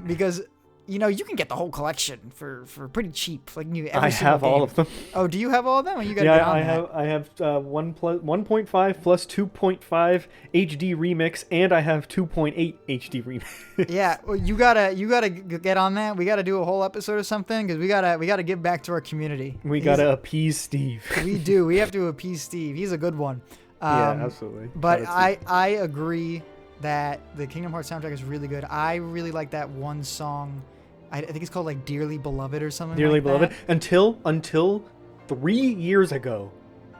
because. You know, you can get the whole collection for pretty cheap. Like I have all of them. Oh, do you have all of them? Well, you gotta Yeah, get on that. I have 1.5 plus 2.5 HD remix, and I have 2.8 HD remix. Yeah, well, you gotta get on that. We gotta do a whole episode or something because we gotta give back to our community. We gotta appease Steve. We do. We have to appease Steve. He's a good one. Yeah, absolutely. But Shout out I agree that the Kingdom Hearts soundtrack is really good. I really like that one song. I think it's called like "Dearly Beloved" or something. Dearly like Beloved. That. Until 3 years ago,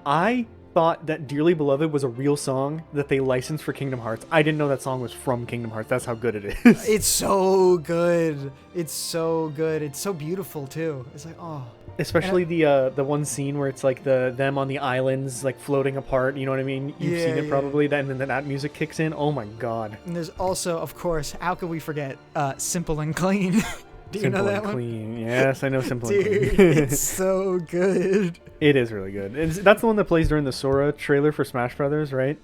I thought that Dearly Beloved was a real song that they licensed for Kingdom Hearts. I didn't know that song was from Kingdom Hearts. That's how good it is. It's so good. It's so good. It's so beautiful too. It's like, oh. Especially the one scene where it's like them on the islands like floating apart. You know what I mean? You've seen it probably. And then that music kicks in. Oh my god. And there's also, of course, how could we forget "Simple and Clean"? Do you know that and one? Clean. Yes, I know Simple and Dude, Clean. it's so good. It is really good. That's the one that plays during the Sora trailer for Smash Brothers, right?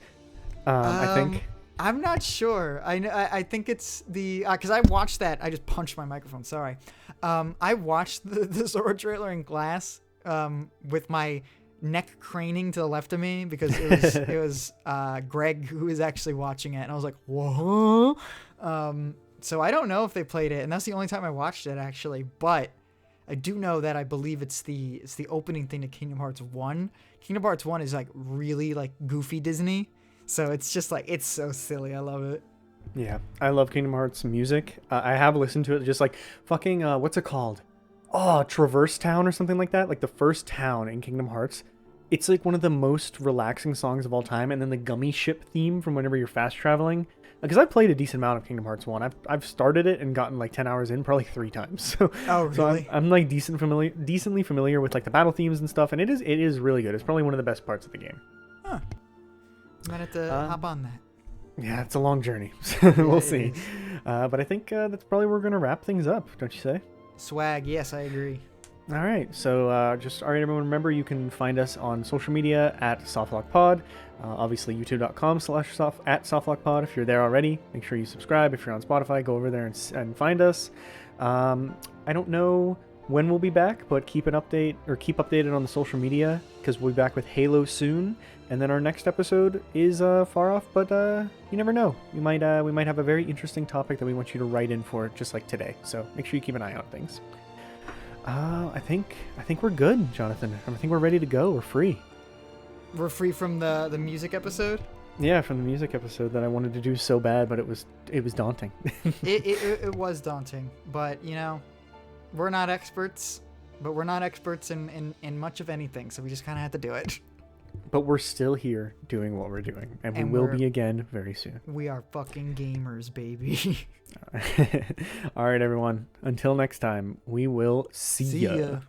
I think. I'm not sure. I think it's the because I watched that. I just punched my microphone. Sorry. I watched the Sora trailer in class with my neck craning to the left of me because it was Greg who was actually watching it, and I was like, whoa. So I don't know if they played it, and that's the only time I watched it actually. But I do know that I believe it's the opening thing to Kingdom Hearts 1. Kingdom Hearts 1 is like really like goofy Disney. So it's just like, it's so silly. I love it. Yeah, I love Kingdom Hearts music. I have listened to it just like fucking, what's it called? Oh, Traverse Town or something like that. Like the first town in Kingdom Hearts. It's like one of the most relaxing songs of all time. And then the gummy ship theme from whenever you're fast traveling. Because I've played a decent amount of Kingdom Hearts 1. I've started it and gotten like 10 hours in probably 3 times. So, Oh, really? so I'm like decently familiar with like the battle themes and stuff. And it is really good. It's probably one of the best parts of the game. Huh. I'm going to have to hop on that. Yeah, it's a long journey. So we'll it see. is. But I think that's probably where we're going to wrap things up, don't you say? Swag. Yes, I agree. All right. So all right, everyone, remember you can find us on social media at SoftlockPod. Obviously, youtube.com/@SoftlockPod. If you're there already, make sure you subscribe. If you're on Spotify, go over there and find us. I don't know when we'll be back, but keep updated on the social media because we'll be back with Halo soon. And then our next episode is far off, but you never know. We might have a very interesting topic that we want you to write in for, just like today. So make sure you keep an eye on things. I think we're good, Jonathan. I think we're ready to go. We're free. We're free from the music episode. Yeah, from the music episode that I wanted to do so bad, but it was daunting. It was daunting, but you know, we're not experts, but we're not experts in much of anything, so we just kind of had to do it. But we're still here doing what we're doing, and we will be again very soon. We are fucking gamers, baby. All right, everyone. Until next time, we will see ya.